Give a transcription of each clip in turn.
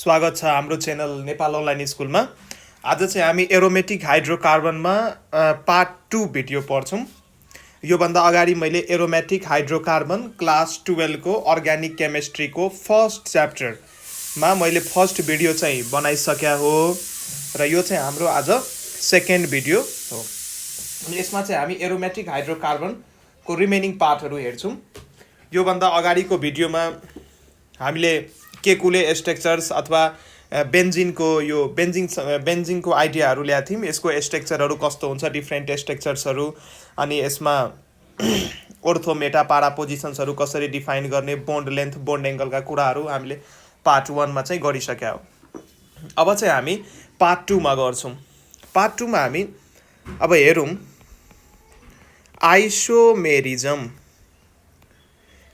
स्वागत छ हाम्रो च्यानल नेपाल अनलाइन स्कुलमा। आज चाहिँ हामी एरोमेटिक हाइड्रोकार्बनमा पार्ट 2 भिडियो पढ्छौँ। योभन्दा अगाडि मैले एरोमेटिक हाइड्रोकार्बन क्लास 12 को अर्ग्यानिक केमिस्ट्रीको फर्स्ट च्याप्टरमा मैले फर्स्ट भिडियो चाहिँ बनाइसक्या हो र यो चाहिँ हाम्रो आज सेकेन्ड भिडियो हो। यसमा चाहिँ हामी एरोमेटिक हाइड्रोकार्बनको रिमेनिङ पार्टहरू हेर्छौँ। योभन्दा अगाडिको भिडियोमा हामीले केकुले स्ट्रक्चर्स अथवा बेन्जिनको आइडियाहरू ल्याएको थियौँ। यसको स्ट्रक्चरहरू कस्तो हुन्छ, डिफ्रेन्ट स्ट्रक्चर्सहरू, अनि यसमा ओर्थो मेटा पारा पोजिसन्सहरू कसरी डिफाइन गर्ने, बोन्ड लेन्थ बोन्ड एङ्गलका कुराहरू हामीले पार्ट 1 मा चाहिँ गरिसक्या हो। अब चाहिँ हामी पार्ट 2 मा गर्छौँ। पार्ट 2 मा हामी अब हेरौँ आइसोमेरिजम।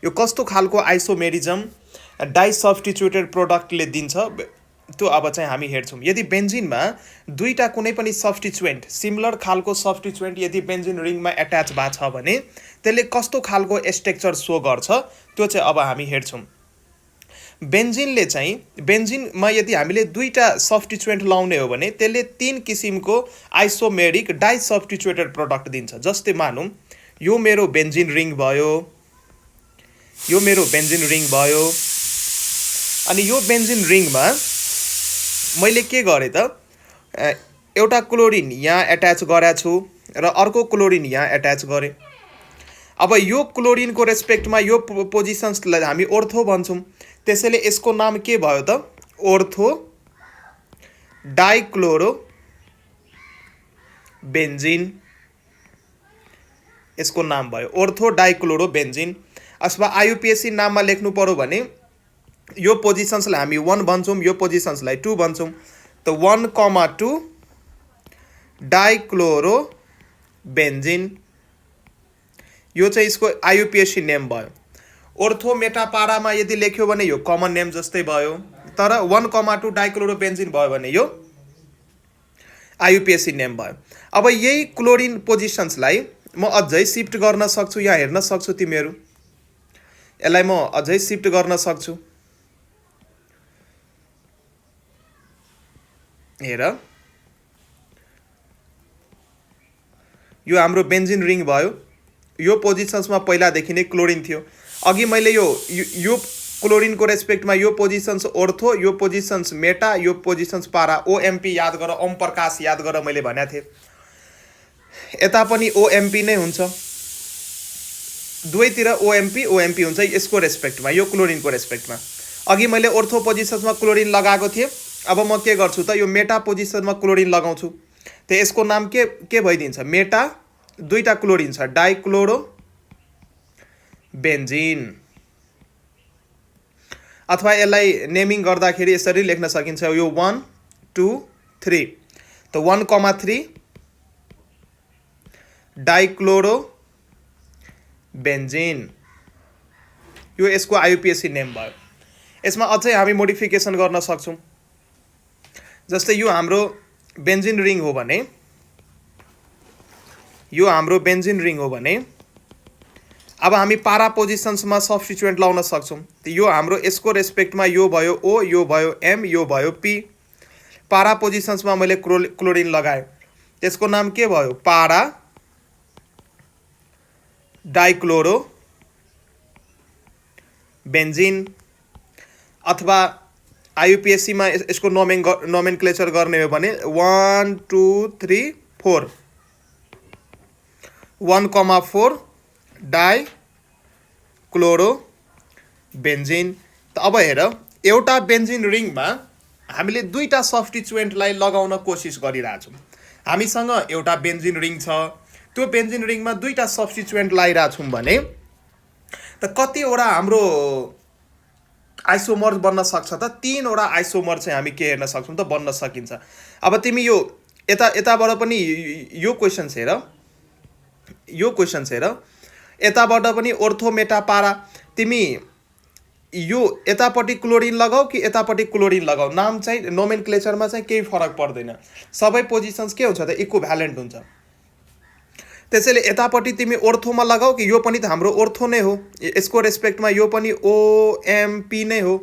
यो कस्तो खालको आइसोमेरिजम डाइ सब्स्टिट्युटेड प्रोडक्टले दिन्छ त्यो अब चाहिँ हामी हेर्छौँ। यदि बेन्जिनमा दुईटा कुनै पनि सब्स्टिट्युएन्ट सिमिलर खालको सब्स्टिट्युएन्ट यदि बेन्जिन रिङमा एट्याच भएको छ भने त्यसले कस्तो खालको स्ट्रक्चर सो गर्छ त्यो चाहिँ अब हामी हेर्छौँ। बेन्जिनमा यदि हामीले दुईटा सब्स्टिट्युएन्ट लाउने हो भने त्यसले 3 किसिमको आइसोमेरिक डाइ सब्स्टिट्युटेड प्रोडक्ट दिन्छ। जस्तै मानौँ यो मेरो बेन्जिन रिङ भयो, यो मेरो बेन्जिन रिङ भयो, अनि यो बेन्जिन रिङमा मैले के गरेँ त एउटा क्लोरिन यहाँ एट्याच गरेको छु र अर्को क्लोरिन यहाँ एट्याच गरेँ। अब यो क्लोरिनको रेस्पेक्टमा यो पोजिसन्सलाई हामी ओर्थो भन्छौँ। त्यसैले यसको नाम के भयो त ओर्थो डाइक्लोरो बेन्जिन, यसको नाम भयो ओर्थो डाइक्लोरो बेन्जिन। अथवा आइयुपिएसी नाममा लेख्नु पर्यो भने यो पोजिसन्सलाई हामी 1 भन्छौँ, यो पोजिसन्सलाई 2 भन्छौँ। त 1,2 डाइक्लोरो बेन्जिन, यो चाहिँ यसको आइयुपिएसी नेम भयो। ओर्थो मेटापारामा यदि लेख्यो भने यो कमन नेम जस्तै भयो, तर 1,2 डाइक्लोरो बेन्जिन भयो भने यो आइयुपिएसी नेम भयो। अब यही क्लोरिन पोजिसन्सलाई म अझै सिफ्ट गर्न सक्छु। यहाँ हेर्न सक्छु तिमीहरू, यसलाई म अझै सिफ्ट गर्न सक्छु। हेर, यो हाम्रो बेन्जिन रिङ भयो। यो पोजिसन्समा पहिलादेखि नै क्लोरिन थियो। अघि मैले यो क्लोरिनको रेस्पेक्टमा यो पोजिसन्स ओर्थो, यो पोजिसन्स मेटा, यो पोजिसन्स पारा, ओएमपी याद गर, ओम प्रकाश याद गर मैले भनेको थिएँ। यता पनि ओएमपी नै हुन्छ, दुवैतिर ओएमपी हुन्छ यसको रेस्पेक्टमा, यो क्लोरिनको रेस्पेक्टमा। अघि मैले ओर्थो पोजिसन्समा क्लोरिन लगाएको थिएँ, अब म के गर्छु त यो मेटा पोजिसनमा क्लोरिन लगाउँछु। त यसको नाम के भइदिन्छ मेटा, दुईटा क्लोरिन छ डाइक्लोरो बेन्जिन। अथवा यसलाई नेमिङ गर्दाखेरि यसरी लेख्न सकिन्छ, यो 1 2 3। त 1,3 डाइक्लोरो बेन्जिन, यो यसको आइयुपिएसी नेम भयो। यसमा अझै हामी मोडिफिकेसन गर्न सक्छौँ। जस्तै यो हाम्रो बेन्जिन रिङ हो भने, यो हाम्रो बेन्जिन रिङ हो भने अब हामी पारा पोजिसन्समा सब्स्टिट्युएन्ट लाउन सक्छौँ। त यो हाम्रो यसको रेस्पेक्टमा यो भयो ओ, यो भयो एम, यो भयो पी। पारा पोजिसन्समा मैले क्लोरिन लगाएँ, त्यसको नाम के भयो पारा डाइक्लोरो बेन्जिन। अथवा आइयुपिएसीमा यसको नोमेनक्लेचर गर्ने हो भने 1 2 3 4, 1,4 डाइक्लोरो बेन्जिन। त अब हेर, एउटा बेन्जिन रिङमा हामीले दुईटा सब्स्टिट्युएन्टलाई लगाउन कोसिस गरिरहेछौँ। हामीसँग एउटा बेन्जिन रिङ छ, त्यो बेन्जिन रिङमा दुईटा सब्स्टिट्युएन्ट लगाइरहेछौँ भने त कतिवटा हाम्रो आइसोमर बन्न सक्छ त 3वटा आइसोमर चाहिँ हामी के हेर्न सक्छौँ त बन्न सकिन्छ। अब तिमी यो यताबाट पनि यो क्वेसन्स हेर, यो क्वेसन्स हेर, यताबाट पनि ओर्थो मेटा पारा, तिमी यो यतापट्टि क्लोरिन लगाऊ कि यतापट्टि क्लोरिन लगाऊ, नाम चाहिँ नोमेनक्लेचरमा चाहिँ केही फरक पर्दैन। सबै पोजिसन्स के हुन्छ त इक्विभ्यालेन्ट हुन्छ। त्यसैले यतापट्टि तिमी ओर्थोमा लगाऊ कि यो पनि त हाम्रो ओर्थो नै हो, यसको रेस्पेक्टमा यो पनि ओएमपी नै हो।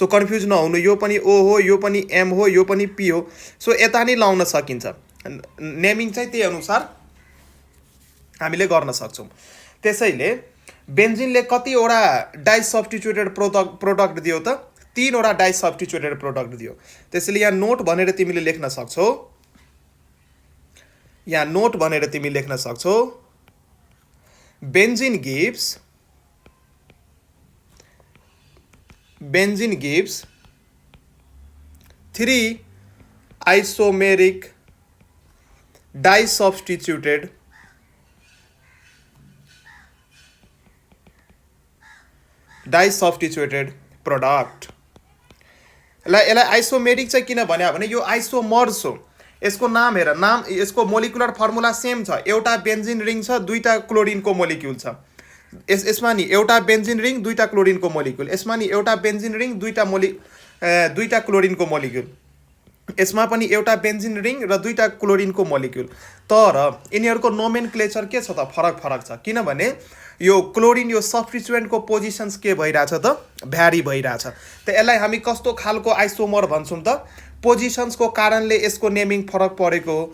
सो कन्फ्युज नहुनु, यो पनि ओ हो, यो पनि एम हो, यो पनि पी हो। सो यता नै लाउन सकिन्छ। नेमिङ चाहिँ त्यही अनुसार हामीले गर्न सक्छौँ। त्यसैले बेन्जिनले कतिवटा डाइ सब्स्टिट्युटेड प्रोडक्ट दियो त? 3 वटा डाइ सब्स्टिट्युटेड प्रोडक्ट दियो। त्यसैले यहाँ नोट भनेर तिमीले लेख्न सक्छौ, यहाँ नोट भनेर तिमी लेख्न सक्छौ, benzene gives 3 isomeric disubstituted product. यसलाई आइसोमेरिक चाहिँ किन भन्यो भने यो आइसोमर्स हो। यसको नाम हेर, नाम यसको मोलिकुलर फर्मुला सेम छ। एउटा बेन्जिन रिङ छ, 2टा क्लोरिनको मोलिक्युल छ। यसमा नि एउटा बेन्जिन रिङ 2टा क्लोरिनको मोलिक्युल, यसमा नि एउटा बेन्जिन रिङ 2टा क्लोरिनको मोलिक्युल, यसमा पनि एउटा बेन्जिन रिङ र 2टा क्लोरिनको मोलिक्युल। तर यिनीहरूको नोमेनक्लेचर के छ त? फरक छ। किनभने यो क्लोरिन यो सब्स्टिट्युएन्टको पोजिसन्स के भइरहेछ त? भ्यारी भइरहेछ। त यसलाई हामी कस्तो खालको आइसोमर भन्छौँ त? पोजिसन्सको कारणले यसको नेमिङ फरक परेको हो।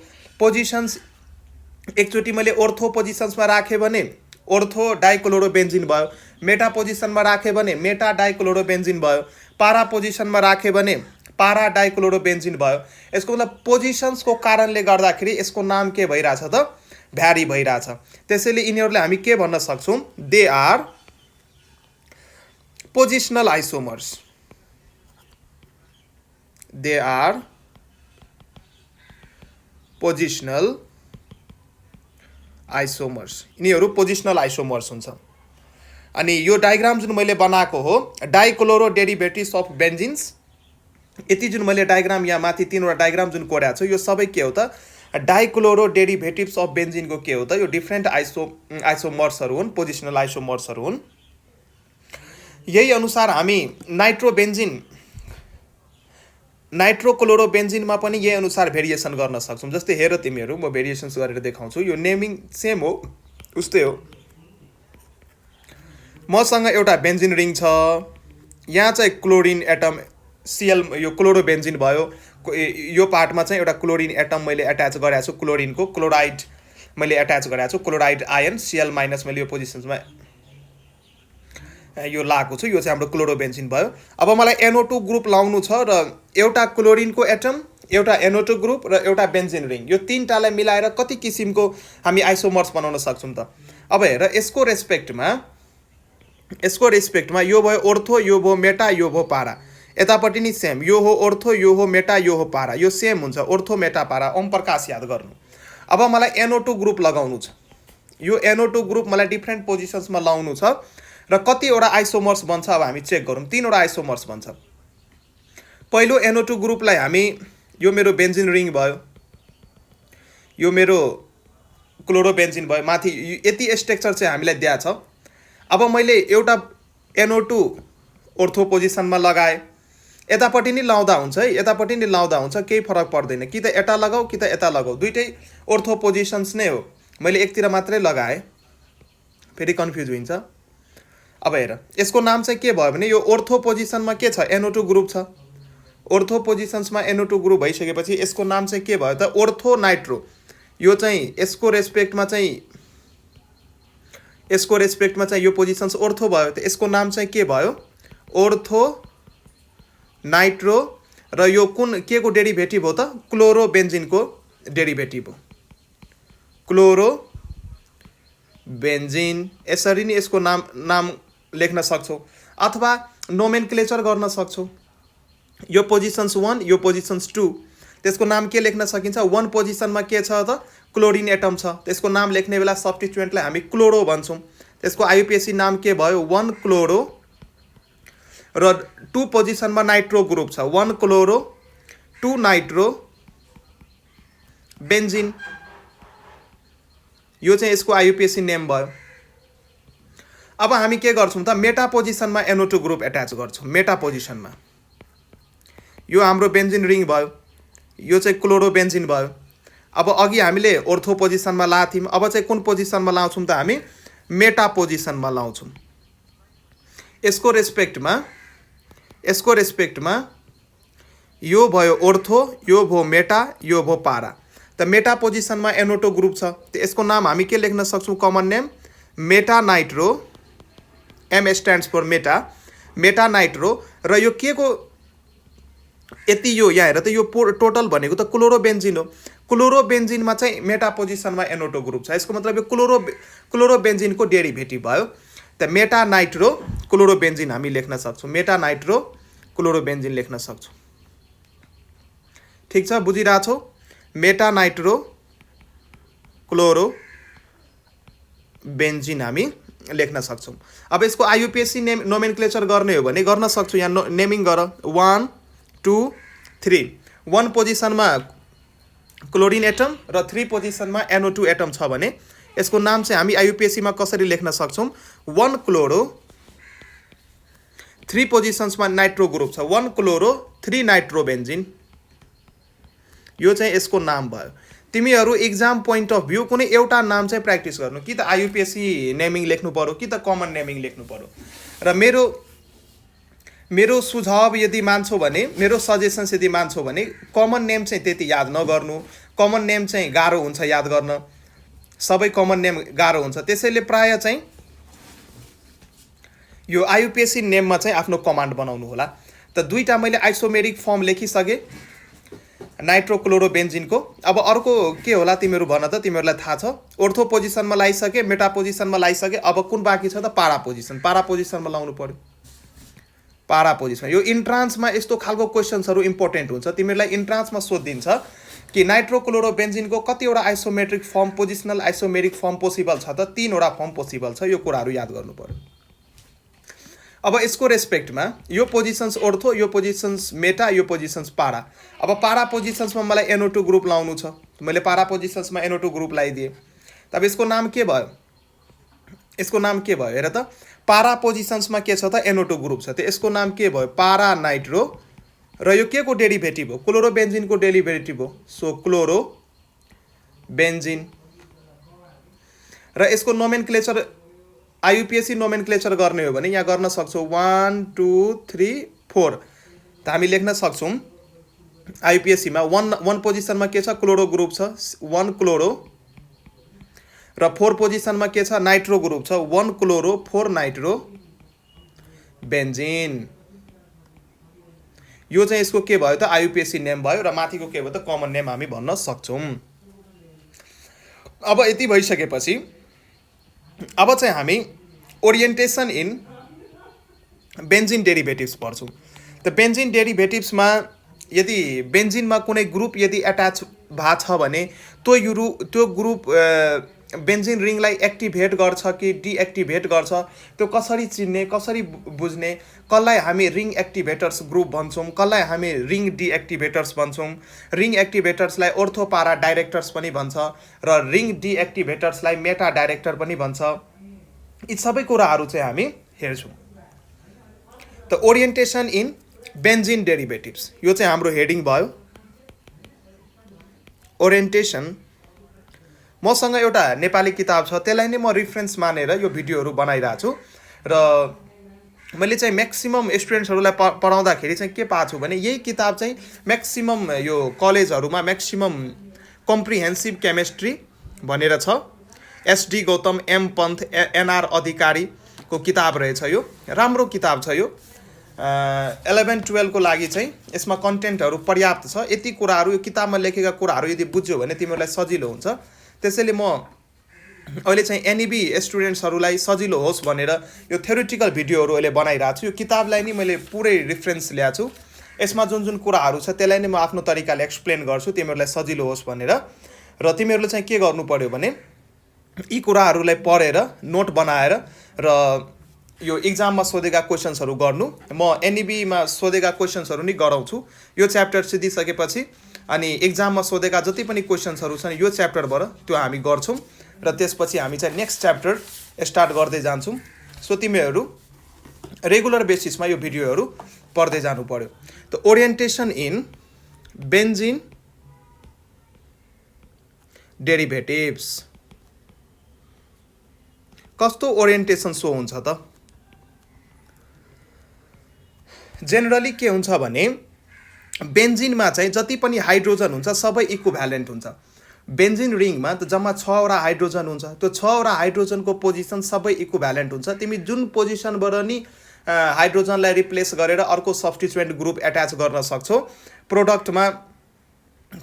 पोजिसन्स एकचोटि मैले ओर्थो पोजिसन्समा राखेँ भने ओर्थो डाइक्लोरोबेन्जिन भयो, मेटा पोजिसनमा राखेँ भने मेटा डाइक्लोरोबेन्जिन भयो, पारा पोजिसनमा राखेँ भने पारा डाइक्लोरोबेन्जिन भयो। यसको मतलब पोजिसन्सको कारणले गर्दाखेरि यसको नाम के भइरहेछ त? भ्यारी भइरहेछ। त्यसैले यिनीहरूलाई हामी के भन्न सक्छौँ? They are positional isomers. They are positional isomers. यिनीहरू पोजिसनल आइसोमर्स हुन्छ। अनि यो डायग्राम जुन मैले बनाएको हो, डाइक्लोरो डेरिभेटिभ्स अफ बेन्जिन्स, यति जुन मैले डायग्राम यहाँ माथि 3 वटा डायग्राम जुन कोरेको छु, यो सबै के हो त? डाइक्लोरो डेरिभेटिभ्स अफ बेन्जिनको के हो त? यो डिफ्रेन्ट आइसोमर्सहरू हुन्, पोजिसनल आइसोमर्सहरू हुन्। यही अनुसार हामी नाइट्रोक्लोरोबेन्जिनमा पनि यही अनुसार भेरिएसन गर्न सक्छौँ। जस्तै हेर तिमीहरू, म भेरिएसन्स गरेर देखाउँछु। यो नेमिङ सेम हो, उस्तै हो। मसँग एउटा बेन्जिन रिङ छ, यहाँ चाहिँ क्लोरिन एटम सिएल, यो क्लोरोबेन्जिन भयो। यो पार्टमा चाहिँ एउटा क्लोरिन एटम मैले एट्याच गरेको छु, क्लोरिनको क्लोराइड मैले एट्याच गरेको छु, क्लोराइड आयन Cl- मैले यो पोजिसन्समा यो लाएको छु। यो चाहिँ हाम्रो क्लोरोबेन्जिन भयो। अब मलाई NO2 ग्रुप लाउनु छ र एउटा क्लोरिनको एटम, एउटा NO2 ग्रुप र एउटा बेन्जिन रिङ, यो 3टालाई मिलाएर कति किसिमको हामी आइसोमर्स बनाउन सक्छौँ त? अब हेर, यसको रेस्पेक्टमा यो भयो ओर्थो, यो भयो मेटा, यो भयो पारा। यतापट्टि नि सेम, यो हो ओर्थो, यो हो मेटा, यो हो पारा, यो सेम हुन्छ, ओर्थो मेटा पारा। ओम प्रकाश याद गर्नु। अब मलाई NO2 ग्रुप लगाउनु छ। यो NO2 ग्रुप मलाई डिफ्रेन्ट पोजिसन्समा लाउनु छ र कतिवटा आइसोमर्स बन्छ अब हामी चेक गरौँ। 3 वटा आइसोमर्स बन्छ। पहिलो NO2 ग्रुपलाई हामी, यो मेरो बेन्जिन रिङ भयो, यो मेरो क्लोरोबेन्जिन भयो, माथि यति स्ट्रक्चर चाहिँ हामीलाई दिएको छ। अब मैले एउटा NO2 ओर्थो पोजिसनमा लगाएँ, यतापट्टि नि लाउँदा हुन्छ है, यतापट्टि नि लाउँदा हुन्छ, केही फरक पर्दैन। कि त यता लगाऊ कि त यता लगाऊ, दुइटै ओर्थो पोजिसन्स नै हो। मैले एकतिर मात्रै लगाएँ, फेरि कन्फ्युज हुन्छ। अब हेर, यसको नाम चाहिँ के भयो भने यो ओर्थो पोजिसनमा के छ? NO2 ग्रुप छ। ओर्थो पोजिसन्समा NO2 ग्रुप भइसकेपछि यसको नाम चाहिँ के भयो त? Ortho nitro. यो चाहिँ यसको रेस्पेक्टमा चाहिँ यो पोजिसन्स ओर्थो भयो, त यसको नाम चाहिँ के भयो? Ortho nitro. र यो कुन के को डेरिभेटिभ हो त? क्लोरोबेन्जिनको डेरिभेटिभ हो, क्लोरोबेन्जिन। यसरी नै यसको नाम लेख्न सक्छौ अथवा नोमेनक्लेचर गर्न सक्छौ। यो पोजिसन्स 1, यो पोजिसन्स 2, त्यसको नाम के लेख्न सकिन्छ? 1 पोजिसनमा के छ त? क्लोरिन एटम छ। त्यसको नाम लेख्ने बेला सब्स्टिट्युएन्टलाई हामी क्लोरो भन्छौँ। त्यसको आइयुपिएसी नाम के भयो? 1 क्लोरो। र 2 पोजिसनमा नाइट्रो ग्रुप छ, 1 क्लोरो 2 नाइट्रो बेन्जिन। यो चाहिँ यसको आइयुपिएसी नेम भयो। अब हामी के गर्छौँ त? मेटा पोजिसनमा NO2 ग्रुप एट्याच गर्छौँ। मेटा पोजिसनमा यो हाम्रो बेन्जिन रिङ भयो, यो चाहिँ क्लोरोबेन्जिन भयो। अब अघि हामीले ओर्थो पोजिसनमा लाएको थियौँ, अब चाहिँ कुन पोजिसनमा लाउँछौँ त? हामी मेटा पोजिसनमा लाउँछौँ। यसको यसको रेस्पेक्टमा यो भयो ओर्थो, यो भयो मेटा, यो भयो पारा। त मेटा पोजिसनमा NO2 ग्रुप छ, त यसको नाम हामी के लेख्न सक्छौँ? Common name meta nitro, M stands for meta, meta nitro. र यो के को यति यो यहाँ हेर त, यो टोटल भनेको त क्लोरोबेन्जिन हो। क्लोरोबेन्जिनमा चाहिँ मेटा पोजिसनमा NO2 ग्रुप छ, यसको मतलब यो क्लोरोबेन्जिनको डेरिभेटिभ भयो। त मेटा नाइट्रो क्लोरोबेन्जिन हामी लेख्न सक्छौँ, मेटा नाइट्रो क्लोरोबेन्जिन लेख्न सक्छौँ। ठीक छ, बुझिरहेको छौ? मेटा नाइट्रो क्लोरोबेन्जिन हामी लेख्न सक्छौँ। अब यसको IUPAC नोमेनक्लेचर गर्ने हो भने गर्न सक्छौँ। यहाँ नेमिङ गर, 1 2 3। 1 पोजिसनमा क्लोरिन एटम र 3 पोजिसनमा NO2 एटम छ भने यसको नाम चाहिँ हामी IUPAC मा कसरी लेख्न सक्छौँ? 1 क्लोरो, 3 पोजिसन्समा नाइट्रो ग्रुप छ, 1 क्लोरो 3 नाइट्रोबेन्जिन। यो चाहिँ यसको नाम भयो। तिमीहरू इक्जाम पोइन्ट अफ भ्यू कुनै एउटा नाम चाहिँ प्र्याक्टिस गर्नु, कि त IUPAC नेमिङ लेख्नु पर्यो कि त कमन नेमिङ लेख्नु पर्यो। र मेरो सुझाव यदि मान्छौ भने, मेरो सजेसन्स यदि मान्छौ भने कमन नेम चाहिँ त्यति याद नगर्नु। कमन नेम चाहिँ गाह्रो हुन्छ याद गर्न, सबै कमन नेम गाह्रो हुन्छ। त्यसैले प्राय चाहिँ यो IUPAC नेममा चाहिँ आफ्नो कमान्ड बनाउनु होला। त दुईटा मैले आइसोमेरिक फर्म लेखिसकेँ नाइट्रोक्लोरोबेन्जिनको। अब अर्को के होला तिमीहरू भन त, तिमीहरूलाई थाहा छ। ओर्थो पोजिसनमा लगाइसके, मेटा पोजिसनमा लगाइसके, अब कुन बाँकी छ त? पारा पोजिसन। पारा पोजिसनमा लाउनु पर्यो, पारा पोजिसन। यो इन्ट्रान्समा यस्तो खालको क्वेसन्सहरू इम्पोर्टेन्ट हुन्छ, तिमीहरूलाई इन्ट्रान्समा सोधिदिन्छ कि नाइट्रोक्लोरोबेन्जिनको कतिवटा isometric form, positional isomeric form possible छ त? 3वटा फर्म पोसिबल छ। यो कुराहरू याद गर्नु पर्यो। अब यसको रेस्पेक्टमा यो पोजिसन्स ओर्थो, यो पोजिसन्स मेटा, यो पोजिसन्स पारा। अब पारा पोजिसन्समा मलाई NO2 ग्रुप लाउनु छ, मैले पारा पोजिसन्समा NO2 ग्रुप लगाइदिएँ। तब यसको नाम के भयो? यसको नाम के भयो हेर त? पारा पोजिसन्समा के छ त? NO2 ग्रुप छ, त यसको नाम के भयो? पारा नाइट्रो। र यो के को डेरिभेटिभ हो? क्लोरोबेन्जिनको डेरिभेटिभ हो, सो क्लोरोबेन्जिन। र यसको नोमेनक्लेचर IUPAC नोमेनक्लेचर गर्ने हो भने यहाँ गर्न सक्छौँ 1 2 3 4। त हामी लेख्न सक्छौँ IUPAC मा 1 पोजिसनमा के छ? क्लोरो ग्रुप छ, 1 क्लोरो। र 4 पोजिसनमा के छ? नाइट्रो ग्रुप छ, 1 क्लोरो 4 नाइट्रो बेन्जिन। यो चाहिँ यसको के भयो त? IUPAC नेम भयो। र माथिको के भयो त? कमन नेम हामी भन्न सक्छौँ। अब यति भइसकेपछि अब चाहिँ हामी ओरिएन्टेसन इन बेन्जिन डेरिभेटिभ्स पढ्छौँ। त बेन्जिन डेरिभेटिभ्समा यदि बेन्जिनमा कुनै ग्रुप यदि एट्याच भएको छ भने त्यो ग्रुप बेन्जिन रिङलाई एक्टिभेट गर्छ कि डिएक्टिभेट गर्छ, त्यो कसरी चिन्ने, कसरी बुझ्ने? कसलाई हामी रिङ एक्टिभेटर्स ग्रुप भन्छौँ, कसलाई हामी रिङ डिएक्टिभेटर्स भन्छौँ। रिङ एक्टिभेटर्सलाई ओर्थो पारा डाइरेक्टर्स पनि भन्छ र रिङ डिएक्टिभेटर्सलाई मेटा डाइरेक्टर पनि भन्छ। यी सबै कुराहरू चाहिँ हामी हेर्छौँ। त ओरिएन्टेसन इन बेन्जिन डेरिभेटिभ्स, यो चाहिँ हाम्रो हेडिङ भयो। ओरिएन्टेसन। मसँग एउटा नेपाली किताब छ, त्यसलाई नै म रिफरेन्स मानेर यो भिडियोहरू बनाइरहेको छु। र मैले चाहिँ म्याक्सिमम स्टुडेन्ट्सहरूलाई पढाउँदाखेरि चाहिँ के पाएको छु भने यही किताब चाहिँ म्याक्सिमम यो कलेजहरूमा म्याक्सिमम कम्प्रिहेन्सिभ केमिस्ट्री भनेर छ, SD गौतम, M पन्थ, NR अधिकारीको किताब रहेछ। यो राम्रो किताब छ। यो 11-12 को लागि चाहिँ यसमा कन्टेन्टहरू पर्याप्त छ। यति कुराहरू यो किताबमा लेखेका कुराहरू यदि बुझ्यो भने तिमीहरूलाई सजिलो हुन्छ। त्यसैले म अहिले चाहिँ NEB स्टुडेन्ट्सहरूलाई सजिलो होस् भनेर यो थ्योरिटिकल भिडियोहरू अहिले बनाइरहेको छु। यो किताबलाई नि मैले पुरै रिफरेन्स ल्याएको छु। यसमा जुन जुन कुराहरू छ त्यसलाई नै म आफ्नो तरिकाले एक्सप्लेन गर्छु तिमीहरूलाई सजिलो होस् भनेर। र तिमीहरूले चाहिँ के गर्नु पर्यो भने यी कुराहरूलाई पढेर नोट बनाएर र यो इक्जाममा सोधेका क्वेसन्सहरू गर्नु। म NEBमा सोधेका क्वेसन्सहरू नि गराउँछु यो च्याप्टर सिधिसकेपछि। अनि इक्जाममा सोधेका जति पनि क्वेसन्सहरू छन् यो च्याप्टरबाट त्यो हामी गर्छौँ र त्यसपछि हामी चाहिँ नेक्स्ट च्याप्टर स्टार्ट गर्दै जान्छौँ। सो तिमीहरू रेगुलर बेसिसमा यो भिडियोहरू पढ्दै जानु पर्यो। त ओरिएन्टेसन इन बेन्जिन डेरिभेटिभ्स कस्तो ओरिएन्टेसन सो हुन्छ त? जेनरली के हुन्छ भने बेन्जिनमा चाहिँ जति पनि हाइड्रोजन हुन्छ सबै इक्विभ्यालेन्ट हुन्छ। बेन्जिन रिङमा त जम्मा 6 वटा हाइड्रोजन हुन्छ, त्यो 6 वटा हाइड्रोजनको पोजिसन सबै इक्विभ्यालेन्ट हुन्छ। तिमी जुन पोजिसनबाट नि हाइड्रोजनलाई रिप्लेस गरेर अर्को सब्स्टिट्युएन्ट ग्रुप एट्याच गर्न सक्छौ, प्रोडक्टमा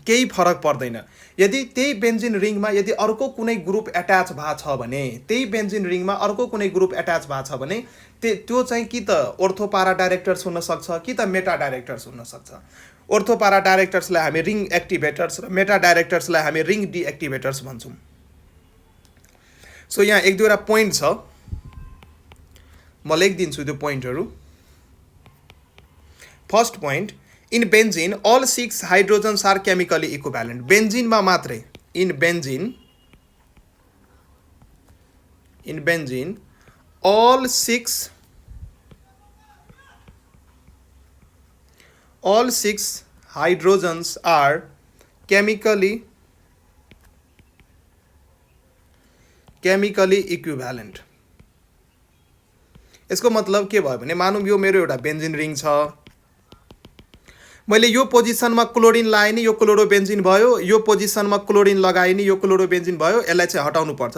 केही फरक पर्दैन। यदि त्यही बेन्जिन रिङमा यदि अर्को कुनै ग्रुप एट्याच भएको छ भने, त्यही बेन्जिन रिङमा अर्को कुनै ग्रुप एट्याच भएको छ भने त्यो चाहिँ कि त ओर्थो पारा डाइरेक्टर्स हुनसक्छ कि त मेटा डाइरेक्टर्स हुनसक्छ। ओर्थो पारा डाइरेक्टर्सलाई हामी रिङ एक्टिभेटर्स र मेटा डाइरेक्टर्सलाई हामी रिङ डिएक्टिभेटर्स भन्छौँ। सो यहाँ एक दुईवटा पोइन्ट छ, म लेखिदिन्छु त्यो पोइन्टहरू। First point, in benzene all 6 hydrogens are chemically equivalent. बेन्जिनमा मात्रै, in benzene all 6 hydrogens are chemically equivalent. यसको मतलब के भयो भने मानौँ यो मेरो एउटा बेन्जिन रिङ छ, मैले यो पोजिसनमा क्लोरिन लगाएँ नि यो क्लोरोबेन्जिन भयो, यो पोजिसनमा क्लोरिन लगाएँ नि यो क्लोरोबेन्जिन भयो। यसलाई चाहिँ हटाउनु पर्छ,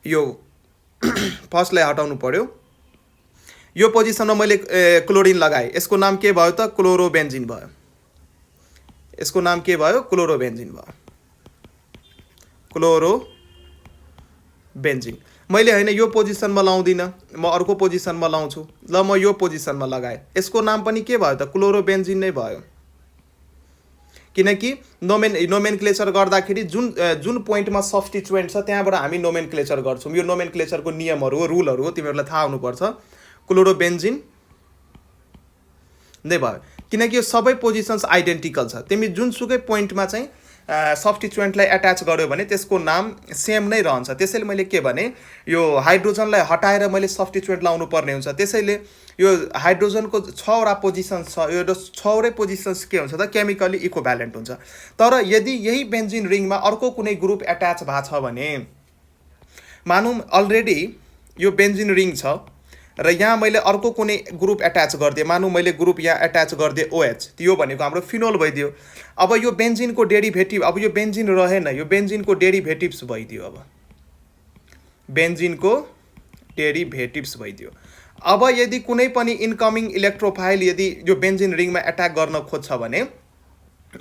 यो फर्स्टलाई हटाउनु पर्यो। यो पोजिसनमा मैले क्लोरिन लगाएँ, यसको नाम के भयो त क्लोरोबेन्जिन भयो। यसको नाम के भयो? क्लोरोबेन्जिन भयो, क्लोरोबेन्जिन। मैले होइन यो पोजिसनमा लाउँदिनँ, म अर्को पोजिसनमा लाउँछु। ल म यो पोजिसनमा लगाएँ, यसको नाम पनि के भयो त क्लोरोबेन्जिन नै भयो। किनकि नोमेनक्लेचर गर्दाखेरि जुन पोइन्टमा सब्स्टिट्युएन्ट छ त्यहाँबाट हामी नोमेनक्लेचर गर्छौँ। यो नोमेनक्लेचरको नियमहरू हो, रुलहरू हो, तिमीहरूलाई थाहा हुनुपर्छ। क्लोरोबेन्जिन नै भयो किनकि यो सबै पोजिसन्स आइडेन्टिकल छ। तिमी जुनसुकै पोइन्टमा चाहिँ सब्स्टिट्युएन्टलाई एट्याच गर्यो भने त्यसको नाम सेम नै रहन्छ। त्यसैले मैले के भने यो हाइड्रोजनलाई हटाएर मैले सब्स्टिट्युएन्ट लाउनु पर्ने हुन्छ। त्यसैले यो हाइड्रोजनको 6 वटा पोजिसन्स छ, यो 6 वटै पोजिसन्स के हुन्छ त केमिकली इक्विभ्यालेन्ट हुन्छ। तर यदि यही बेन्जिन रिङमा अर्को कुनै ग्रुप एट्याच भएको छ भने, मानौँ अलरेडी यो बेन्जिन रिङ छ र यहाँ मैले अर्को कुनै ग्रुप एट्याच गरिदिएँ, मानौँ मैले ग्रुप यहाँ एट्याच गरिदिएँ OH, त्यो भनेको हाम्रो फिनोल भइदियो। अब यो बेन्जिनको डेरिभेटिभ, अब यो बेन्जिन रहेन, यो बेन्जिनको डेरिभेटिभ्स भइदियो। अब बेन्जिनको डेरिभेटिभ्स भइदियो। अब यदि कुनै पनि इन्कमिङ इलेक्ट्रोफाइल यदि यो बेन्जिन रिङमा एट्याक गर्न खोज्छ भने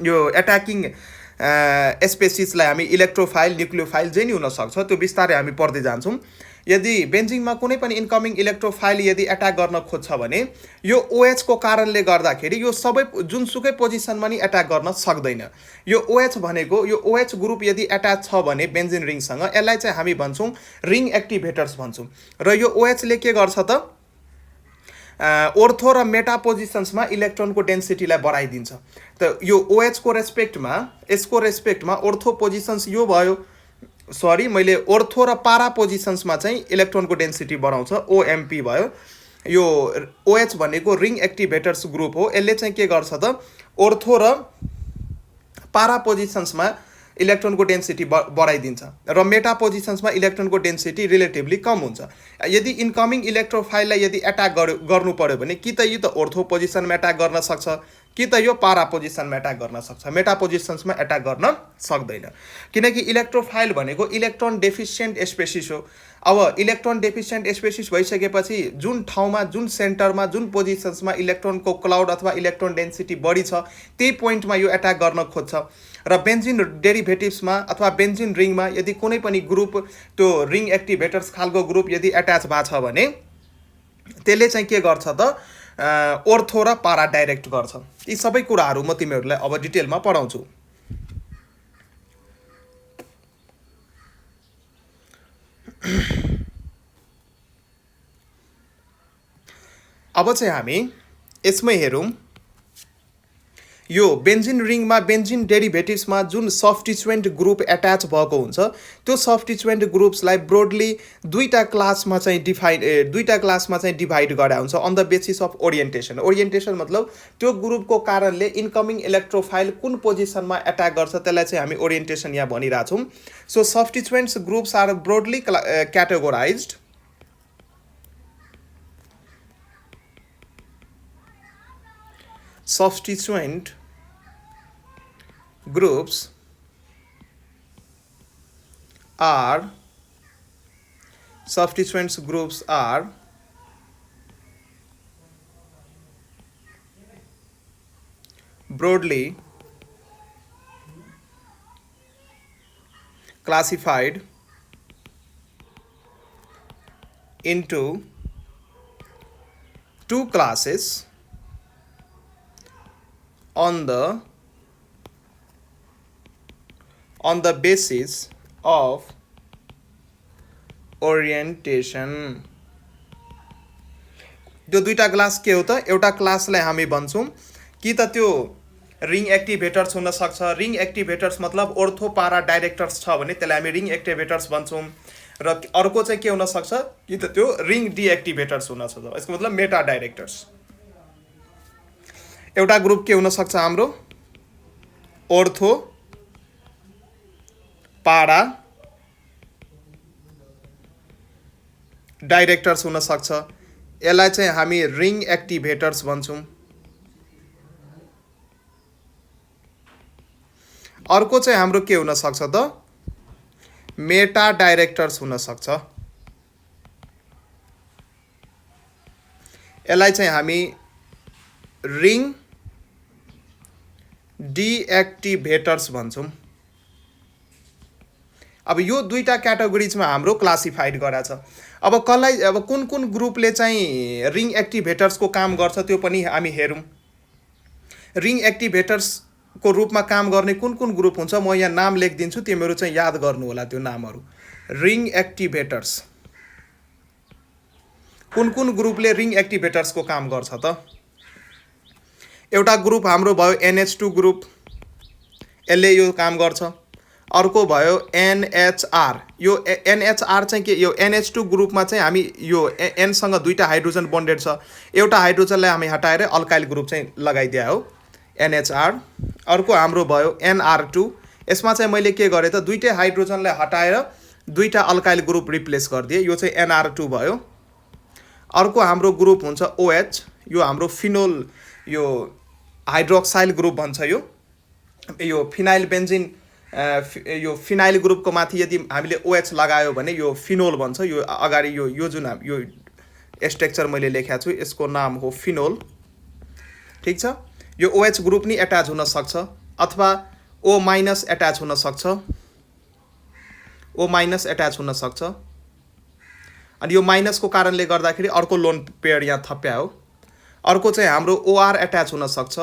यो एट्याकिङ स्पेसिसलाई हामी इलेक्ट्रोफाइल, न्युक्लियोफाइल जे नि हुनसक्छ, त्यो बिस्तारै हामी पढ्दै जान्छौँ। यदि बेन्जिनमा कुनै पनि इन्कमिङ इलेक्ट्रोफाइल यदि एट्याक गर्न खोज्छ भने यो OH को कारणले गर्दाखेरि यो सबै जुनसुकै पोजिसनमा नि एट्याक गर्न सक्दैन। यो OH भनेको यो OH ग्रुप यदि एट्याच छ भने बेन्जिन रिङसँग, यसलाई चाहिँ हामी भन्छौँ रिङ एक्टिभेटर्स भन्छौँ। र यो OH ले के गर्छ त ओर्थो र मेटा पोजिसन्समा इलेक्ट्रोनको डेन्सिटीलाई बढाइदिन्छ। त यो OH को रेस्पेक्टमा, यसको रेस्पेक्टमा ओर्थो पोजिसन्स यो भयो, सरी मैले ओर्थो र पारा पोजिसन्समा चाहिँ इलेक्ट्रोनको डेन्सिटी बढाउँछ, OMP भयो। यो OH भनेको रिङ एक्टिभेटर्स ग्रुप हो। यसले चाहिँ के गर्छ त ओर्थो र पारा पोजिसन्समा इलेक्ट्रोनको डेन्सिटी बढाइदिन्छ र मेटा पोजिसन्समा इलेक्ट्रोनको डेन्सिटी रिलेटिभली कम हुन्छ। यदि इन्कमिङ इलेक्ट्रोफाइललाई यदि एट्याक गर्नु पर्यो भने कि त यो त ओर्थो पोजिसनमा एट्याक गर्न सक्छ कि त यो पारा पोजिसनमा एट्याक गर्न सक्छ, मेटा पोजिसन्समा एट्याक गर्न सक्दैन। किनकि इलेक्ट्रोफाइल भनेको इलेक्ट्रोन डेफिसिएन्ट स्पेसिस हो। अब इलेक्ट्रोन डेफिसिएन्ट स्पेसिस भइसकेपछि जुन ठाउँमा, जुन सेन्टरमा, जुन पोजिसन्समा इलेक्ट्रोनको क्लाउड अथवा इलेक्ट्रोन डेन्सिटी बढी छ त्यही पोइन्टमा यो एट्याक गर्न खोज्छ। र बेन्जिन डेरिभेटिभ्समा अथवा बेन्जिन रिङमा यदि कुनै पनि ग्रुप, त्यो रिङ एक्टिभेटर्स खालको ग्रुप यदि एट्याच भएको छ भने त्यसले चाहिँ के गर्छ त ओर्थो र पारा डाइरेक्ट गर्छ। यी सबै कुराहरू म तिमीहरूलाई अब डिटेलमा पढाउँछु। अब चाहिँ हामी यसमै हेरौँ यो बेन्जिन रिङमा बेन्जिन डेरिभेटिभ्समा जुन सब्स्टिट्युएन्ट ग्रुप एट्याच भएको हुन्छ त्यो सब्स्टिट्युएन्ट ग्रुप्सलाई ब्रोडली दुईटा क्लासमा चाहिँ डिभाइड गरेका हुन्छ on the basis of orientation. Orientation मतलब त्यो ग्रुपको कारणले इन्कमिङ इलेक्ट्रोफाइल कुन पोजिसनमा एट्याक गर्छ त्यसलाई चाहिँ हामी ओरिएन्टेसन यहाँ भनिरहेछौँ। So substituents groups are broadly categorized substituent groups are broadly classified into two classes on the basis of orientation. त्यो दुईटा क्लास के हो त? एउटा क्लासलाई हामी भन्छौँ कि त त्यो रिङ एक्टिभेटर्स हुन सक्छ, रिङ एक्टिभेटर्स मतलब ओर्थो पारा डाइरेक्टर्स छ भने त्यसलाई हामी रिङ एक्टिभेटर्स भन्छौँ, र अर्को चाहिँ के हुन सक्छ कि त त्यो रिङ डिएक्टिभेटर्स हुन सक्छ, यसको मतलब मेटा डाइरेक्टर्स। एउटा ग्रुप के हुन सक्छ हाम्रो ओर्थो पारा डाइरेक्टर्स हुन सक्छ, यसलाई चाहिँ हामी रिङ एक्टिभेटर्स भन्छौँ। अर्को चाहिँ हाम्रो के हुन सक्छ त मेटा डाइरेक्टर्स हुन सक्छ, यसलाई चाहिँ हामी रिङ डिएक्टिभेटर्स भन्छौँ। अब यो दुईटा क्याटेगोरीजमा हाम्रो क्लासिफाइड गराछ। अब कसलाई अब कुन कुन ग्रुपले चाहिँ रिङ एक्टिभेटर्सको काम गर्छ त्यो पनि हामी हेरौँ। रिङ एक्टिभेटर्सको रूपमा काम गर्ने कुन कुन ग्रुप हुन्छ म यहाँ नाम लेखिदिन्छु, तिमीहरू चाहिँ याद गर्नु होला त्यो नामहरू। रिङ एक्टिभेटर्स कुन कुन ग्रुपले रिङ एक्टिभेटर्सको काम गर्छ त? एउटा ग्रुप हाम्रो भयो NH2 ग्रुप, यसले यो काम गर्छ। अर्को भयो NHR, यो NHR चाहिँ के, यो NH2 ग्रुपमा चाहिँ हामी यो Nसँग दुईटा हाइड्रोजन बन्डेड छ, एउटा हाइड्रोजनलाई हामी हटाएर अल्काइल ग्रुप चाहिँ लगाइदिया हो NHR। अर्को हाम्रो भयो NR2, यसमा चाहिँ मैले के गरेँ त दुईटै हाइड्रोजनलाई हटाएर दुईटा अल्काइल ग्रुप रिप्लेस गरिदिएँ, यो चाहिँ NR2 भयो। अर्को हाम्रो ग्रुप हुन्छ OH, यो हाम्रो फिनोल यो हाइड्रोक्साइल ग्रुप भन्छ, यो फिनाइल बेन्जिन यो फिनाइल ग्रुपको माथि यदि हामीले OH लगायो भने यो फिनोल भन्छ। यो अगाडि यो जुन यो स्ट्रक्चर मैले लेखेको छु यसको नाम हो फिनोल, ठिक छ। यो OH ग्रुप नि एट्याच हुन सक्छ अथवा O- एट्याच हुन सक्छ, O- एट्याच हुन सक्छ। अनि यो माइनसको कारणले गर्दाखेरि अर्को लोन पेयर यहाँ थप्या हो। अर्को चाहिँ हाम्रो OR एट्याच हुन सक्छ।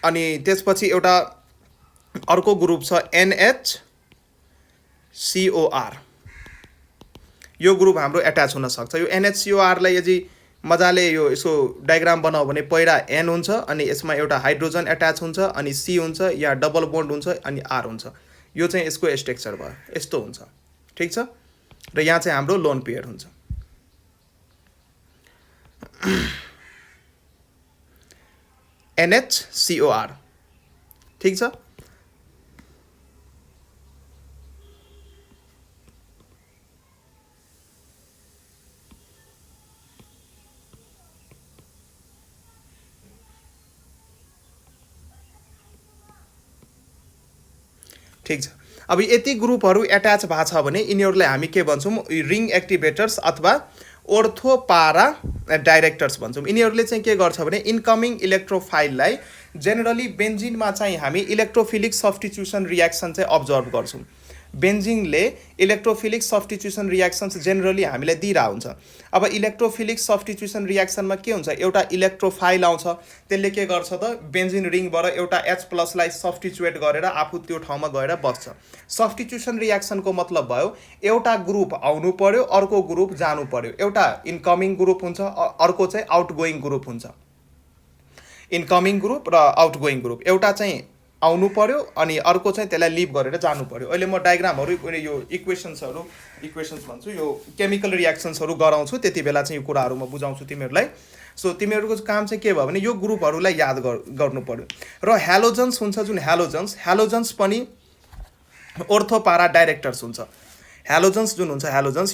अनि त्यसपछि एउटा अर्को ग्रुप छ NHCOR, यो ग्रुप हाम्रो एट्याच हुन सक्छ। यो NHCOR लाई यदि मजाले यो यसको डायग्राम बनाऊ भने पहिला N हुन्छ, अनि यसमा एउटा हाइड्रोजन एट्याच हुन्छ, अनि C हुन्छ, या डबल बोन्ड हुन्छ, अनि R हुन्छ। यो चाहिँ यसको स्ट्रक्चर भयो, यस्तो हुन्छ, ठिक छ। र यहाँ चाहिँ हाम्रो लोन पेयर हुन्छ। NHCOR, ठिक छ। ठिक छ। अब यति ग्रुपहरू एट्याच भएको छ भने यिनीहरूलाई हामी के भन्छौँ, रिङ एक्टिभेटर्स अथवा ओर्थो पारा डाइरेक्टर्स भन्छौँ। यिनीहरूले चाहिँ के गर्छ भने इन्कमिङ इलेक्ट्रोफाइललाई जेनरली बेन्जिनमा चाहिँ हामी इलेक्ट्रोफिलिक सब्स्टिट्युसन रियाक्सन चाहिँ अब्जर्भ गर्छौँ। बेन्जिनले इलेक्ट्रोफिलिक सब्स्टिट्युसन रियाक्सन्स जेनरली हामीलाई दिइरहेको हुन्छ। अब इलेक्ट्रोफिलिक सब्स्टिट्युसन रियाक्सनमा के हुन्छ, एउटा इलेक्ट्रोफाइल आउँछ, त्यसले के गर्छ त बेन्जिन रिङबाट एउटा H+ लाई सब्स्टिट्युट गरेर आफू त्यो ठाउँमा गएर बस्छ। सब्स्टिट्युसन रियाक्सनको मतलब भयो एउटा ग्रुप आउनु पर्यो, अर्को ग्रुप जानु पर्यो। एउटा इन्कमिङ ग्रुप हुन्छ, अर्को चाहिँ आउटगोइङ ग्रुप हुन्छ। इन्कमिङ ग्रुप र आउटगोइङ ग्रुप, एउटा चाहिँ आउनु पर्यो अनि अर्को चाहिँ त्यसलाई लिभ गरेर जानु पर्यो। अहिले म डायग्रामहरू यो इक्वेसन्स भन्छु, यो केमिकल रियाक्सन्सहरू गराउँछु, त्यति बेला चाहिँ यो कुराहरू म बुझाउँछु तिमीहरूलाई। सो तिमीहरूको काम चाहिँ के भयो भने यो ग्रुपहरूलाई याद गर्नु पर्यो। र हेलोजन्स हुन्छ, जुन हेलोजन्स पनि ओर्थो पारा डाइरेक्टर्स हुन्छ। हेलोजन्स जुन हुन्छ,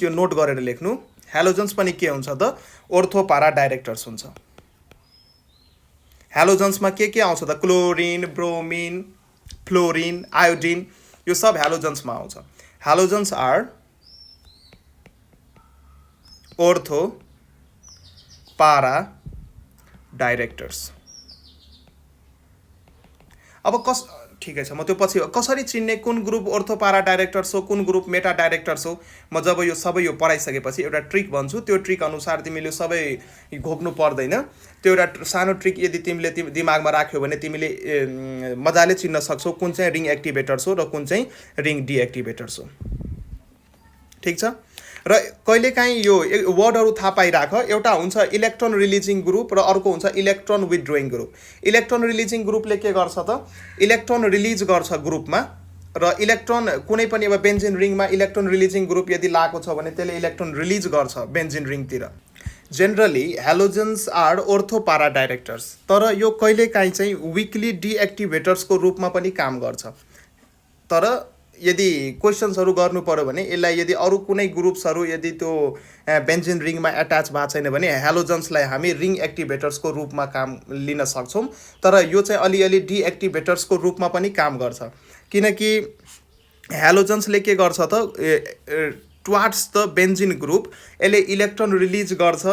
यो नोट गरेर लेख्नु, हेलोजन्स पनि के हुन्छ त ओर्थो पारा डाइरेक्टर्स हुन्छ। हेलोजन्समा के आउँछ त? क्लोरिन, ब्रोमिन, फ्लोरिन, आयोडिन, यो सब हेलोजन्समा आउँछ। Halogens are ortho para directors. अब ठिकै छ, म त्यो पछि कसरी चिन्ने कुन ग्रुप ऑर्थो पारा डाइरेक्टर्स हो, कुन ग्रुप मेटा डाइरेक्टर्स हो, म जब यो सबै यो पढाइसकेपछि एउटा ट्रिक भन्छु, त्यो ट्रिक अनुसार तिमीले सबै घोक्नु पर्दैन। त्यो एउटा सानो ट्रिक यदि तिमीले दिमागमा राख्यौ भने तिमीले मजाले चिन्न सक्छौ कुन चाहिँ रिङ एक्टिभेटर्स हो र कुन चाहिँ रिङ डिएक्टिभेटर्स हो। ठिक छ। र कहिलेकाहीँ यो वर्डहरू थाहा पाइराख, एउटा हुन्छ इलेक्ट्रोन रिलिजिङ ग्रुप र अर्को हुन्छ इलेक्ट्रोन विथड्रोइङ ग्रुप। इलेक्ट्रोन रिलिजिङ ग्रुपले के गर्छ त? इलेक्ट्रोन रिलिज गर्छ ग्रुपमा, र इलेक्ट्रोन कुनै पनि अब बेन्जिन रिङमा इलेक्ट्रोन रिलिजिङ ग्रुप यदि लागेको छ भने त्यसले इलेक्ट्रोन रिलिज गर्छ बेन्जिन रिङतिर। Generally halogens are ortho para directors, तर यो कहिलेकाहीँ चाहिँ विकली डिएक्टिभेटर्सको रूपमा पनि काम गर्छ। तर यदि क्वेसन्सहरू गर्नु पर्यो भने यसलाई यदि अरू कुनै ग्रुप्सहरू यदि त्यो बेन्जिन रिङमा एट्याच भएको छैन भने हेलोजन्सलाई हामी रिङ एक्टिभेटर्सको रूपमा काम लिन सक्छौँ। तर यो चाहिँ अलिअलि डिएक्टिभेटर्सको रूपमा पनि काम गर्छ, किनकि हेलोजन्सले के गर्छ त? टुवार्ड्स द बेन्जिन ग्रुप यसले इलेक्ट्रोन रिलिज गर्छ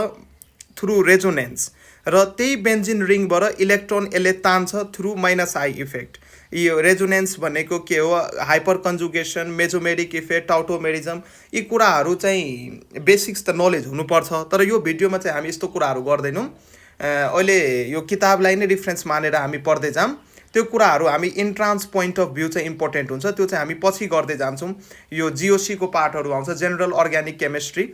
थ्रु रेजोनेन्स, र त्यही बेन्जिन रिङबाट इलेक्ट्रोन यसले तान्छ थ्रु -I इफेक्ट। यो रेजोनेन्स भनेको के हो? हाइपर कन्जुगेसन, मेजोमेरिक इफेक्ट, टाउटोमेरिजम, यी कुराहरू चाहिँ बेसिक्स त नलेज हुनुपर्छ। तर यो भिडियोमा चाहिँ हामी यस्तो कुराहरू गर्दैनौँ। अहिले यो किताबलाई नै रिफरेन्स मानेर हामी पढ्दै जाऊँ। त्यो कुराहरू हामी इन्ट्रान्स पोइन्ट अफ भ्यू चाहिँ इम्पोर्टेन्ट हुन्छ, त्यो चाहिँ हामी पछि गर्दै जान्छौँ। यो जिओसीको पार्टहरू आउँछ, जेनरल अर्ग्यानिक केमिस्ट्री,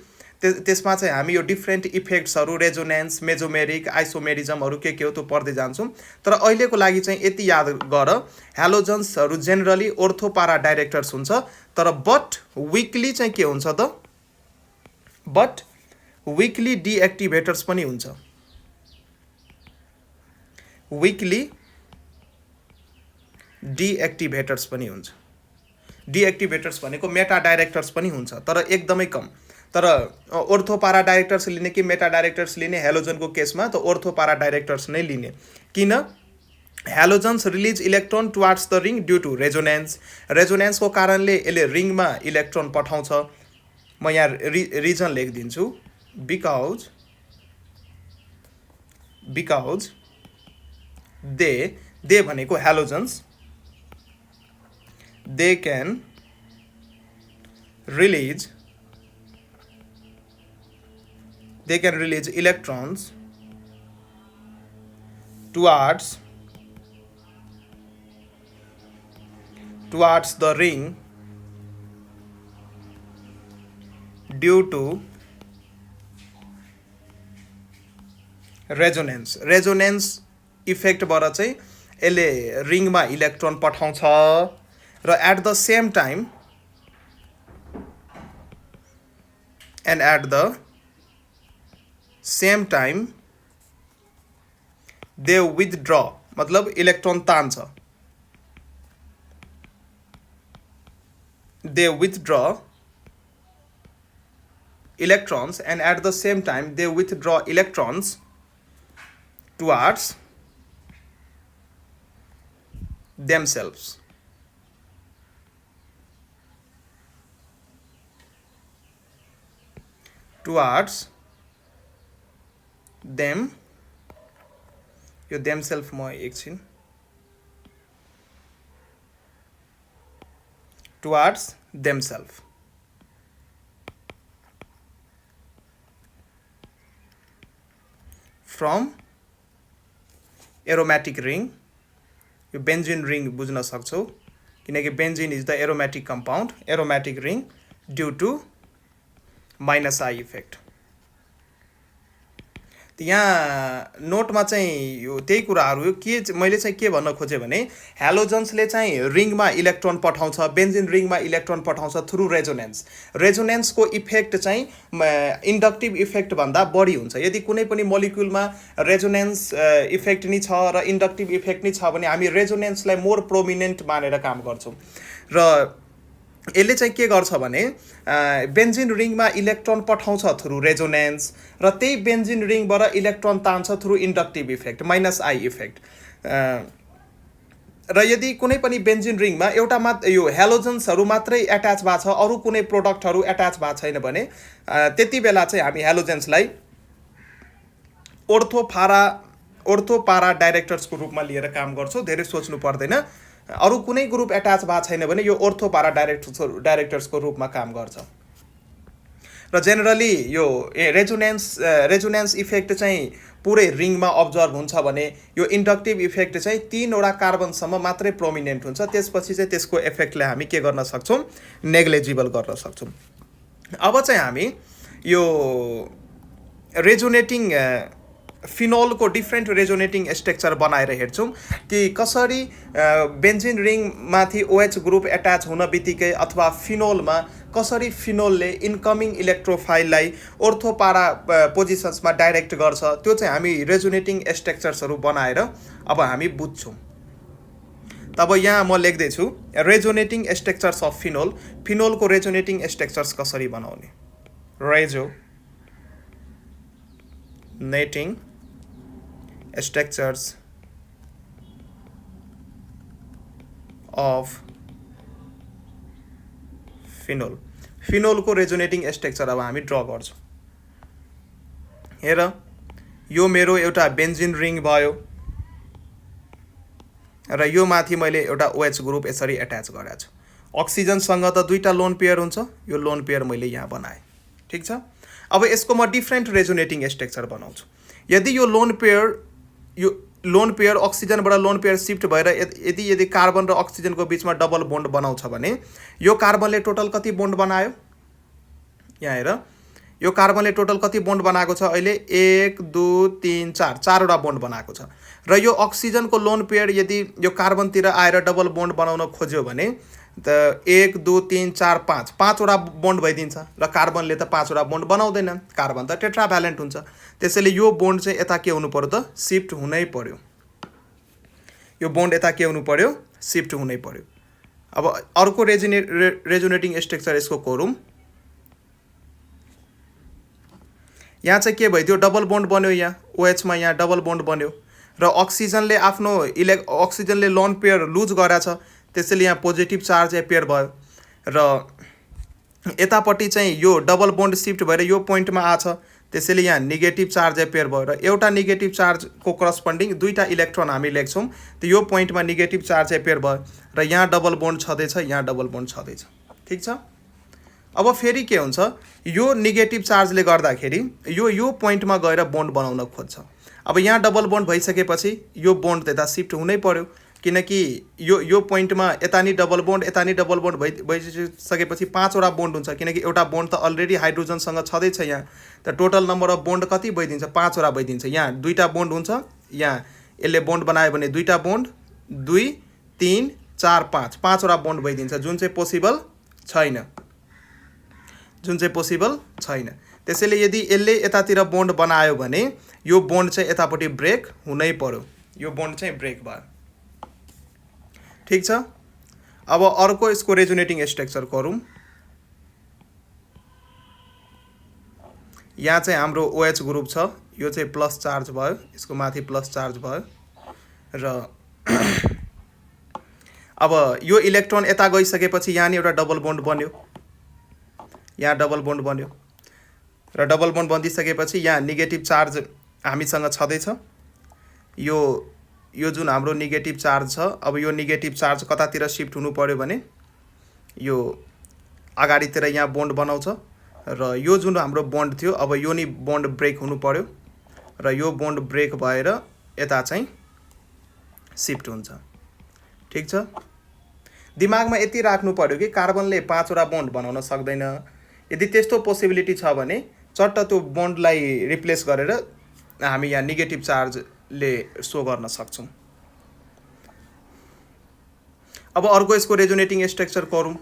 त्यसमा चाहिँ हामी यो डिफ्रेन्ट इफेक्ट्सहरू, रेजोनेन्स, मेजोमेरिक, आइसोमेरिजमहरू के हो त्यो पढ्दै जान्छौँ। तर अहिलेको लागि चाहिँ यति याद गर, हेलोजन्सहरू जेनरली ऑर्थो पारा डाइरेक्टर्स हुन्छ, तर बट विकली चाहिँ के हुन्छ त? बट विकली डिएक्टिभेटर्स पनि हुन्छ। विकली डिएक्टिभेटर्स पनि हुन्छ। डिएक्टिभेटर्स भनेको मेटा डाइरेक्टर्स पनि हुन्छ, तर एकदमै कम। तर ऑर्थो पारा डाइरेक्टर्स लिने कि मेटा डाइरेक्टर्स लिने? हेलोजनको केसमा त ऑर्थो पारा डाइरेक्टर्स नै लिने, किन? Halogens release electron towards the ring due to resonance. रेजोनेन्सको कारणले यसले रिङमा इलेक्ट्रोन पठाउँछ। म यहाँ रिजन लेखिदिन्छु, बिकज दे भनेको halogens, they can release electrons towards the ring due to resonance. Resonance इफेक्टबाट चाहिँ यसले रिङमा इलेक्ट्रोन पठाउँछ, र at the same time they withdraw, मतलब इलेक्ट्रोन तान्छ। they withdraw electrons and at the same time they withdraw electrons towards themselves. Towards them, यो themself म एकछिन, towards themselves, from aromatic ring। यो बेन्जिन रिङ बुझ्न सक्छौ, किनकि benzene is the aromatic compound, aromatic ring due to -I effect. यहाँ नोटमा चाहिँ यो त्यही कुराहरू के मैले चाहिँ के भन्न खोजेँ भने हेलोजन्सले चाहिँ रिङमा इलेक्ट्रोन पठाउँछ, बेन्जिन रिङमा इलेक्ट्रोन पठाउँछ थ्रु रेजोनेन्स। रेजोनेन्सको इफेक्ट चाहिँ इन्डक्टिभ इफेक्ट भन्दा बढी हुन्छ। यदि कुनै पनि मोलिक्युलमा रेजोनेन्स इफेक्ट नि छ र इन्डक्टिभ इफेक्ट नि छ भने हामी रेजोनेन्सलाई मोर प्रोमिनेन्ट मानेर काम गर्छौँ। र यसले चाहिँ के गर्छ भने बेन्जिन रिङमा इलेक्ट्रोन पठाउँछ थ्रु रेजोनेन्स र त्यही बेन्जिन रिङबाट इलेक्ट्रोन तान्छ through inductive effect -I effect. र यदि कुनै पनि बेन्जिन रिङमा एउटा यो हेलोजन्सहरू मात्रै एट्याच भएको छ, अरू कुनै प्रोडक्टहरू एट्याच भएको छैन भने त्यति बेला चाहिँ हामी हेलोजेन्सलाई ओर्थोपारा डाइरेक्टर्सको रूपमा लिएर काम गर्छौँ। धेरै सोच्नु पर्दैन। अरू कुनै ग्रुप एट्याच भएको छैन भने यो ओर्थोपारा डाइरेक्टर्सको रूपमा काम गर्छ। र जेनरली यो रेजोनेन्स इफेक्ट चाहिँ पुरै रिङमा अब्जर्भ हुन्छ भने यो इन्डक्टिभ इफेक्ट चाहिँ 3वटा कार्बनसम्म मात्रै प्रोमिनेन्ट हुन्छ। त्यसपछि चाहिँ त्यसको इफेक्टलाई हामी के गर्न सक्छौँ, नेग्लिजिबल गर्न सक्छौँ। अब चाहिँ हामी यो रेजोनेटिङ फिनोलको डिफ्रेन्ट रेजोनेटिङ स्ट्रक्चर बनाएर हेर्छौँ कि कसरी बेन्जिन रिङमाथि OH ग्रुप एट्याच हुन बित्तिकै अथवा फिनोलमा कसरी फिनोलले इन्कमिङ इलेक्ट्रोफाइललाई ओर्थोपारा पोजिसन्समा डाइरेक्ट गर्छ, त्यो चाहिँ हामी रेजोनेटिङ स्ट्रक्चर्सहरू बनाएर अब हामी बुझ्छौँ। तब यहाँ म लेख्दैछु रेजोनेटिङ स्ट्रक्चर्स अफ फिनोल। फिनोलको रेजोनेटिङ स्ट्रक्चर्स कसरी बनाउने। रेजोनेटिङ स्ट्रक्चर्स अफ फिनोलको रेजोनेटिङ स्ट्रक्चर अब हामी ड्र गर्छौँ। हेर, यो मेरो एउटा बेन्जिन रिङ भयो र यो माथि मैले एउटा OH ग्रुप यसरी एट्याच गरेको छु। अक्सिजनसँग त 2टा लोन पेयर हुन्छ, यो लोन पेयर मैले यहाँ बनाएँ। ठिक छ। अब यसको म डिफ्रेन्ट रेजोनेटिङ स्ट्रक्चर बनाउँछु। यदि यो लोन पेयर अक्सिजनबाट लोन पेयर शिफ्ट भएर यदि कार्बन र अक्सिजनको बिचमा डबल बोन्ड बनाउँछ भने यो कार्बनले टोटल कति बोन्ड बनायो। यहाँ हेर, यो कार्बनले टोटल कति बोन्ड बनाएको छ अहिले 1 2 3 4 4वटा बोन्ड बनाएको छ। र यो अक्सिजनको लोन पेयर यदि यो कार्बनतिर आएर डबल बोन्ड बनाउन खोज्यो भने त 1 2 3 4 5 5वटा बोन्ड भइदिन्छ र कार्बनले त 5वटा बोन्ड बनाउँदैन। कार्बन त टेट्राभ्यालेन्ट हुन्छ। त्यसैले यो बोन्ड चाहिँ यता के हुनु पर्यो त, शिफ्ट हुनै पर्यो। यो बोन्ड यता के हुनु पर्यो, शिफ्ट हुनै पर्यो। अब अर्को रेजोनेटिङ स्ट्रक्चर यसको कोरौँ। यहाँ चाहिँ के भइदियो, डबल बोन्ड बन्यो। यहाँ OH मा यहाँ डबल बोन्ड बन्यो र अक्सिजनले लोन पेयर लुज गरेछ, त्यसैले यहाँ पोजिटिभ चार्ज एपियर भयो र यतापट्टि चाहिँ यो डबल बोन्ड शिफ्ट भएर यो पोइन्टमा आछ, त्यसैले यहाँ नेगेटिभ चार्ज एपियर भयो र एउटा नेगेटिभ चार्जको करस्पोन्डिङ 2टा इलेक्ट्रोन हामी लेख्छौँ। त यो पोइन्टमा नेगेटिभ चार्ज एपियर भयो र यहाँ डबल बोन्ड छँदैछ, यहाँ डबल बोन्ड छँदैछ। ठिक छ। अब फेरि के हुन्छ, यो नेगेटिभ चार्जले गर्दाखेरि यो पोइन्टमा गएर बोन्ड बनाउन खोज्छ। अब यहाँ डबल बोन्ड भइसकेपछि यो बोन्ड त्यता शिफ्ट हुनै पर्यो, किनकि यो पोइन्टमा यता नि डबल बोन्ड यता नि डबल बोन्ड भइसकेपछि 5वटा बोन्ड हुन्छ, किनकि एउटा बोन्ड त अलरेडी हाइड्रोजनसँग छँदैछ। यहाँ त टोटल नम्बर अफ बोन्ड कति भइदिन्छ, 5वटा भइदिन्छ। यहाँ 2टा बोन्ड हुन्छ, यहाँ यसले बोन्ड बनायो भने 2टा बोन्ड 2 3 4 5 5वटा बोन्ड भइदिन्छ, जुन चाहिँ पोसिबल छैन। त्यसैले यदि यसले यतातिर बोन्ड बनायो भने यो बोन्ड चाहिँ यतापट्टि ब्रेक हुनै पर्यो। यो बोन्ड चाहिँ ब्रेक भयो। ठिक छ। अब अर्को यसको रेजोनेटिङ स्ट्रक्चर गरौँ। यहाँ चाहिँ हाम्रो OH ग्रुप छ, यो चाहिँ प्लस चार्ज भयो, यसको माथि प्लस चार्ज भयो र अब यो इलेक्ट्रोन यता गइसकेपछि यहाँ नि एउटा डबल बोन्ड बन्यो, यहाँ डबल बोन्ड बन्यो र डबल बोन्ड बनिसकेपछि यहाँ नेगेटिभ चार्ज हामीसँग छँदैछ। यो जुन हाम्रो नेगेटिभ चार्ज छ, अब यो नेगेटिभ चार्ज कतातिर शिफ्ट हुनु पर्यो भने यो अगाडितिर यहाँ बोन्ड बनाउँछ र यो जुन हाम्रो बोन्ड थियो अब यो नि बोन्ड ब्रेक हुनु पर्यो र यो बोन्ड ब्रेक भएर यता चाहिँ शिफ्ट हुन्छ। ठिक छ। दिमागमा यति राख्नु पर्यो कि कार्बनले 5वटा बोन्ड बनाउन सक्दैन। यदि त्यस्तो पोसिबिलिटी छ भने चट्ट त्यो बोन्डलाई रिप्लेस गरेर हामी यहाँ नेगेटिभ चार्जले सो गर्न सक्छौँ। अब अर्को यसको रेजोनेटिङ स्ट्रक्चर गरौँ।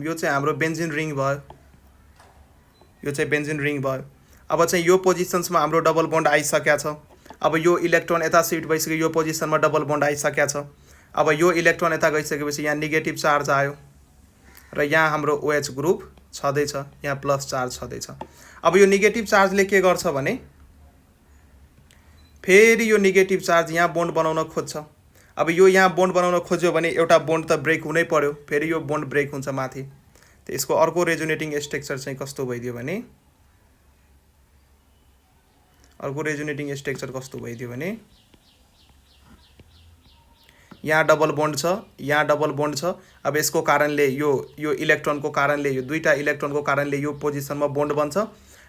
यो चाहिँ हाम्रो बेन्जिन रिङ भयो। अब चाहिँ यो पोजिसन्समा हाम्रो डबल बोन्ड आइसकेको छ। अब यो इलेक्ट्रोन यता शिफ्ट भइसक्यो, यो पोजिसनमा डबल बोन्ड आइसकेको छ अब यो इलेक्ट्रोन यता गइसकेपछि यहाँ नेगेटिभ चार्ज आयो र यहाँ हाम्रो OH ग्रुप छँदैछ, यहाँ प्लस चार्ज छँदैछ। अब यो नेगेटिभ चार्जले के गर्छ भने फेरि यो नेगेटिभ चार्ज यहाँ बोन्ड बनाउन खोज्छ। अब यो यहाँ बोन्ड बनाउन खोज्यो भने एउटा बोन्ड त ब्रेक हुनै पर्यो, फेरि यो बोन्ड ब्रेक हुन्छ माथि। त यसको अर्को रेजोनेटिङ स्ट्रक्चर चाहिँ कस्तो भइदियो भने यहाँ डबल बोन्ड छ, यहाँ डबल बोन्ड छ। अब यसको कारणले यो इलेक्ट्रोनको कारणले, यो दुईटा इलेक्ट्रोनको कारणले यो पोजिसनमा बोन्ड बन्छ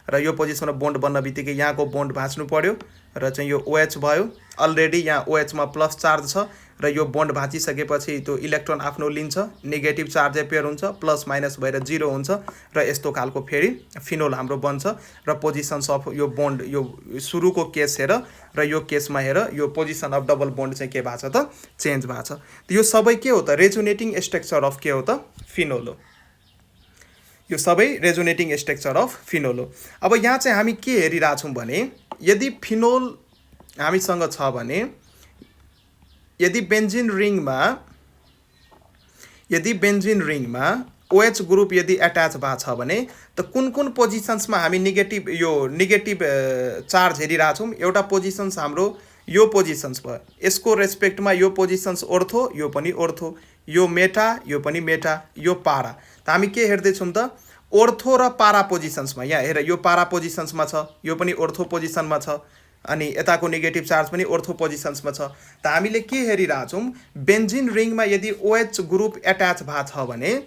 र यो पोजिसनमा बोन्ड बन्न बित्तिकै यहाँको बोन्ड भाँच्नु पर्यो र चाहिँ यो OH भयो। अलरेडी यहाँ OH मा प्लस चार्ज छ र यो बोन्ड भाँचिसकेपछि त्यो इलेक्ट्रोन आफ्नो लिन्छ, नेगेटिभ चार्ज एपियर हुन्छ, प्लस माइनस भएर 0 हुन्छ र यस्तो खालको फेरि फिनोल हाम्रो बन्छ र पोजिसन्स अफ यो बोन्ड, यो सुरुको केस हेर र यो केसमा हेर, यो पोजिसन अफ डबल बोन्ड चाहिँ के भएको छ त चेन्ज भएको छ। यो सबै के हो त रेजोनेटिङ स्ट्रक्चर अफ के हो त फिनोल हो। यो सबै रेजोनेटिङ स्ट्रक्चर अफ फिनोल हो। अब यहाँ चाहिँ हामी के हेरिरहेछौँ भने यदि फिनोल हामीसँग छ भने यदि बेन्जिन रिङमा OH ग्रुप यदि एट्याच भएको छ भने त कुन पोजिसन्समा हामी नेगेटिभ चार्ज हेरिरहेछौँ। एउटा पोजिसन्स हाम्रो यो पोजिसन्स भयो, यसको रेस्पेक्टमा यो पोजिसन्स ओर्थो, यो पनि ओर्थो, यो मेटा, यो पनि मेटा, यो पारा। त हामी के हेर्दैछौँ त ओर्थो र पारा पोजिसन्समा। यहाँ हेर यो पारा पोजिसन्समा छ, यो पनि ओर्थो पोजिसनमा छ, अनि यताको नेगेटिभ चार्ज पनि ओर्थो पोजिसन्समा छ। त हामीले के हेरिरहेछौँ बेन्जिन रिङमा यदि OH ग्रुप एट्याच भएको छ भने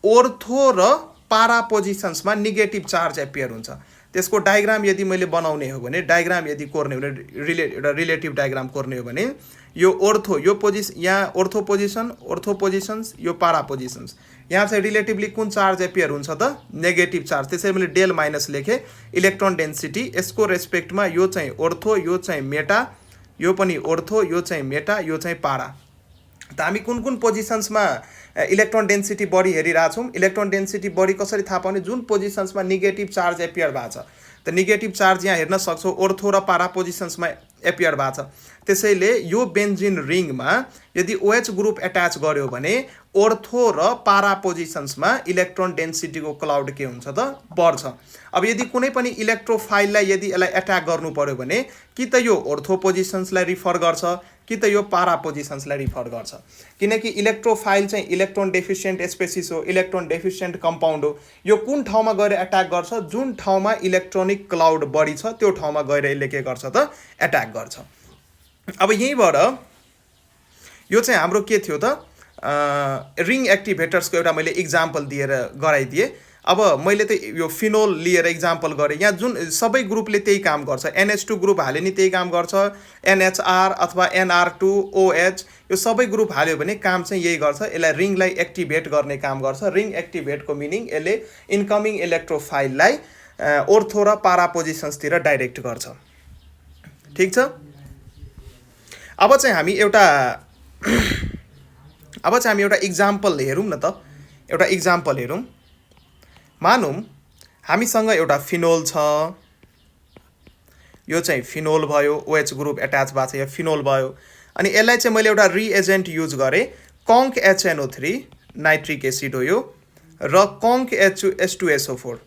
ओर्थो र पारा पोजिसन्समा नेगेटिभ चार्ज एपियर हुन्छ। त्यसको डायग्राम यदि मैले बनाउने हो भने, डायग्राम यदि कोर्ने हो भने, एउटा रिलेटिभ डायग्राम कोर्ने हो भने यो ओर्थो, यो यहाँ ओर्थो पोजिसन्स, यो पारा पोजिसन्स, यहाँ चाहिँ रिलेटिभली कुन चार्ज एपियर हुन्छ त नेगेटिभ चार्ज। त्यसैले मैले डेल माइनस लेखेँ। इलेक्ट्रोन डेन्सिटी यसको रेस्पेक्टमा यो चाहिँ ओर्थो, यो चाहिँ मेटा, यो पनि ओर्थो, यो चाहिँ मेटा, यो चाहिँ पारा। त हामी कुन पोजिसन्समा इलेक्ट्रोन डेन्सिटी बढी हेरिरहेछौँ। इलेक्ट्रोन डेन्सिटी बढी कसरी थाहा पाउने? जुन पोजिसन्समा नेगेटिभ चार्ज एपियर भएको छ। त नेगेटिभ चार्ज यहाँ हेर्न सक्छौँ ओर्थो र पारा पोजिसन्समा एपियर भएको छ। त्यसैले यो बेन्जिन रिङमा यदि OH ग्रुप एट्याच गर्यो भने ओर्थो र पारा पोजिसन्समा इलेक्ट्रोन डेन्सिटीको क्लाउड के हुन्छ त बढ्छ। अब यदि कुनै पनि इलेक्ट्रोफाइललाई यदि यसलाई एट्याक गर्नु पर्यो भने कि त यो ओर्थो पोजिसन्सलाई रिफर गर्छ कि त यो पारा पोजिसन्सलाई रिफर गर्छ, किनकि इलेक्ट्रोफाइल चाहिँ इलेक्ट्रोन डेफिसिएन्ट स्पेसिस हो, इलेक्ट्रोन डेफिसिएन्ट कम्पाउन्ड हो। यो कुन ठाउँमा गएर एट्याक गर्छ? जुन ठाउँमा इलेक्ट्रोनिक क्लाउड बढी छ त्यो ठाउँमा गएर यसले के गर्छ त एट्याक गर्छ। अब यहीँबाट यो चाहिँ हाम्रो के थियो त रिङ एक्टिभेटर्सको एउटा मैले इक्जाम्पल दिएर गराइदिएँ। अब मैले त यो फिनोल लिएर इक्जाम्पल गरेँ। यहाँ जुन सबै ग्रुपले त्यही काम गर्छ, NH2 ग्रुप हाल्यो नि त्यही काम गर्छ, NHR अथवा NR2OH यो सबै ग्रुप हाल्यो भने काम चाहिँ यही गर्छ। यसलाई रिङलाई एक्टिभेट गर्ने काम गर्छ। रिङ एक्टिभेटको मिनिङ यसले इन्कमिङ इलेक्ट्रोफाइललाई ओर्थो र पारा पोजिसन्सतिर डाइरेक्ट गर्छ। ठिक छ। अब चाहिँ हामी एउटा इक्जाम्पल हेरौँ न त। एउटा इक्जाम्पल हेरौँ। मानौँ हामीसँग एउटा फिनोल छ, यो चाहिँ फिनोल भयो, OH ग्रुप एट्याच भएको छ, यो फिनोल भयो। अनि यसलाई चाहिँ मैले एउटा रिएजेन्ट युज गरेँ, कङ्क HNO3 नाइट्रिक एसिड हो यो, र कङ्क H2SO4।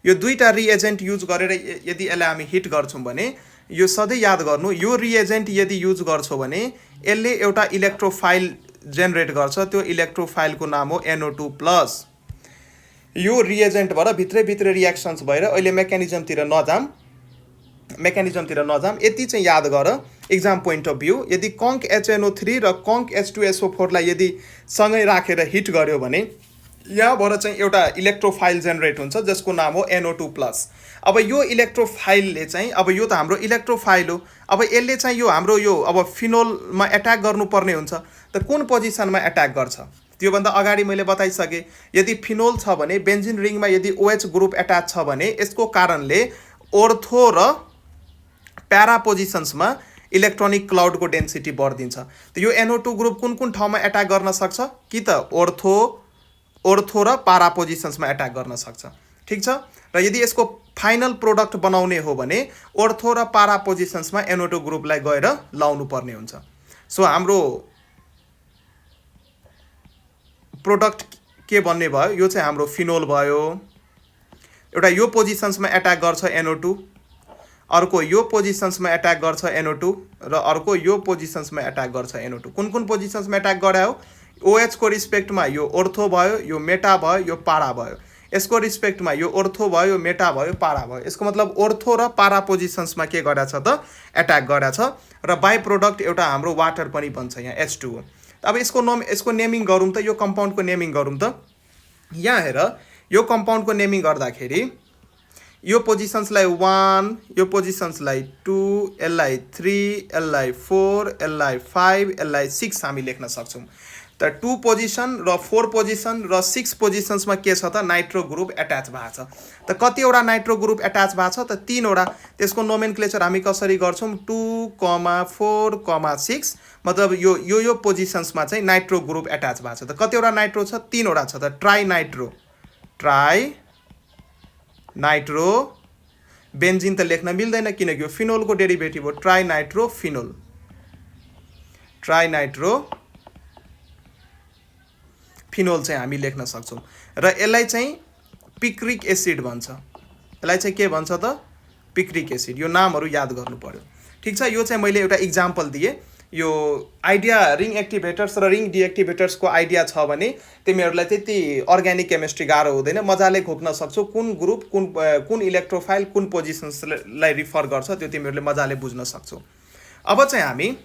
यो दुईटा रिएजेन्ट युज गरेर यदि यसलाई हामी हिट गर्छौँ भने यो सधैँ याद गर्नु, यो रिएजेन्ट यदि युज गर्छौँ भने यसले एउटा इलेक्ट्रोफाइल जेनेरेट गर्छ। त्यो इलेक्ट्रोफाइलको नाम हो NO2+। यो रिएजेन्टबाट भित्रै रिएक्सन्स भएर अहिले मेकानिजमतिर नजाम, यति चाहिँ याद गर एक्जाम पोइन्ट अफ भ्यू। यदि कङ्क HNO3 र कङ्क H2SO4 लाई यदि सँगै राखेर हिट गर्यो भने यहाँबाट चाहिँ एउटा इलेक्ट्रोफाइल जेनेरेट हुन्छ जसको नाम हो NO2+। अब यो इलेक्ट्रोफाइलले चाहिँ, अब यो त हाम्रो इलेक्ट्रोफाइल हो, अब यसले चाहिँ यो हाम्रो यो अब फिनोलमा एट्याक गर्नुपर्ने हुन्छ। त कुन पोजिसनमा एट्याक गर्छ? त्योभन्दा अगाडि मैले बताइसकेँ। यदि फिनोल छ भने बेन्जिन रिङमा यदि OH ग्रुप एट्याच छ भने यसको कारणले ओर्थो र प्यारा पोजिसन्समा इलेक्ट्रोनिक क्लाउडको डेन्सिटी बढ्दिन्छ। त यो NO2 ग्रुप कुन ठाउँमा एट्याक गर्न सक्छ? कि त ओर्थो र पारा पोजिसन्समा एट्याक गर्न सक्छ। ठिक छ। र यदि यसको फाइनल प्रोडक्ट बनाउने हो भने ओर्थो र पारा पोजिसन्समा NO2 ग्रुपलाई गएर लाउनु पर्ने हुन्छ। सो हाम्रो प्रोडक्ट के बन्ने भयो, यो चाहिँ हाम्रो फिनोल भयो। एउटा यो पोजिसन्समा एट्याक गर्छ NO2, अर्को यो पोजिसन्समा एट्याक गर्छ NO2 र अर्को यो पोजिसन्समा एट्याक गर्छ NO2। कुन कुन पोजिसन्समा एट्याक गरे हो? OH को रिस्पेक्टमा यो ओर्थो भयो, यो मेटा भयो, यो पारा भयो। यसको रिस्पेक्टमा यो ओर्थो भयो, यो मेटा भयो, पारा भयो। यसको मतलब ओर्थो र पारा पोजिसन्समा के गरेछ त? एट्याक गरेछ र बाई प्रोडक्ट एउटा हाम्रो वाटर पनि बन्छ यहाँ H2O। अब यसको नेमिङ गरौँ त, यो कम्पाउन्डको नेमिङ गरौँ त। यहाँ हेर, यो कम्पाउन्डको नेमिङ गर्दाखेरि यो पोजिसन्सलाई 1, यो पोजिसन्सलाई 2, यसलाई 3, यसलाई 4, यसलाई 5, यसलाई 6 हामी लेख्न सक्छौँ। त 2 पोजिसन र 4 पोजिसन र 6 पोजिसन्समा के छ त? नाइट्रो ग्रुप एट्याच भएको छ। त कतिवटा नाइट्रो ग्रुप एट्याच भएको छ त? 3 वटा। त्यसको नोमेनक्लेचर हामी कसरी गर्छौँ? 2, 4, 6, मतलब यो पोजिसन्समा चाहिँ नाइट्रो ग्रुप एट्याच भएको छ। त कतिवटा नाइट्रो छ? 3 वटा छ। त ट्राई नाइट्रो बेन्जिन त लेख्न मिल्दैन किनकि यो फिनोलको डेरिभेटिभ हो। ट्राई नाइट्रो फिनोल चाहिँ हामी लेख्न सक्छौँ र यसलाई चाहिँ पिक्रिक एसिड भन्छ। यसलाई चाहिँ के भन्छ त? Picric acid. यो नामहरू याद गर्नु पर्यो। ठिक छ, यो चाहिँ मैले एउटा इक्जाम्पल दिएँ। यो आइडिया रिङ एक्टिभेटर्स र रिङ डिएक्टिभेटर्सको आइडिया छ भने तिमीहरूलाई त्यति अर्ग्यानिक केमिस्ट्री गाह्रो हुँदैन, मजाले खोक्न सक्छौ। कुन ग्रुप कुन इलेक्ट्रोफाइल कुन पोजिसन्सलाई रिफर गर्छ त्यो तिमीहरूले मजाले बुझ्न सक्छौ। अब चाहिँ हामी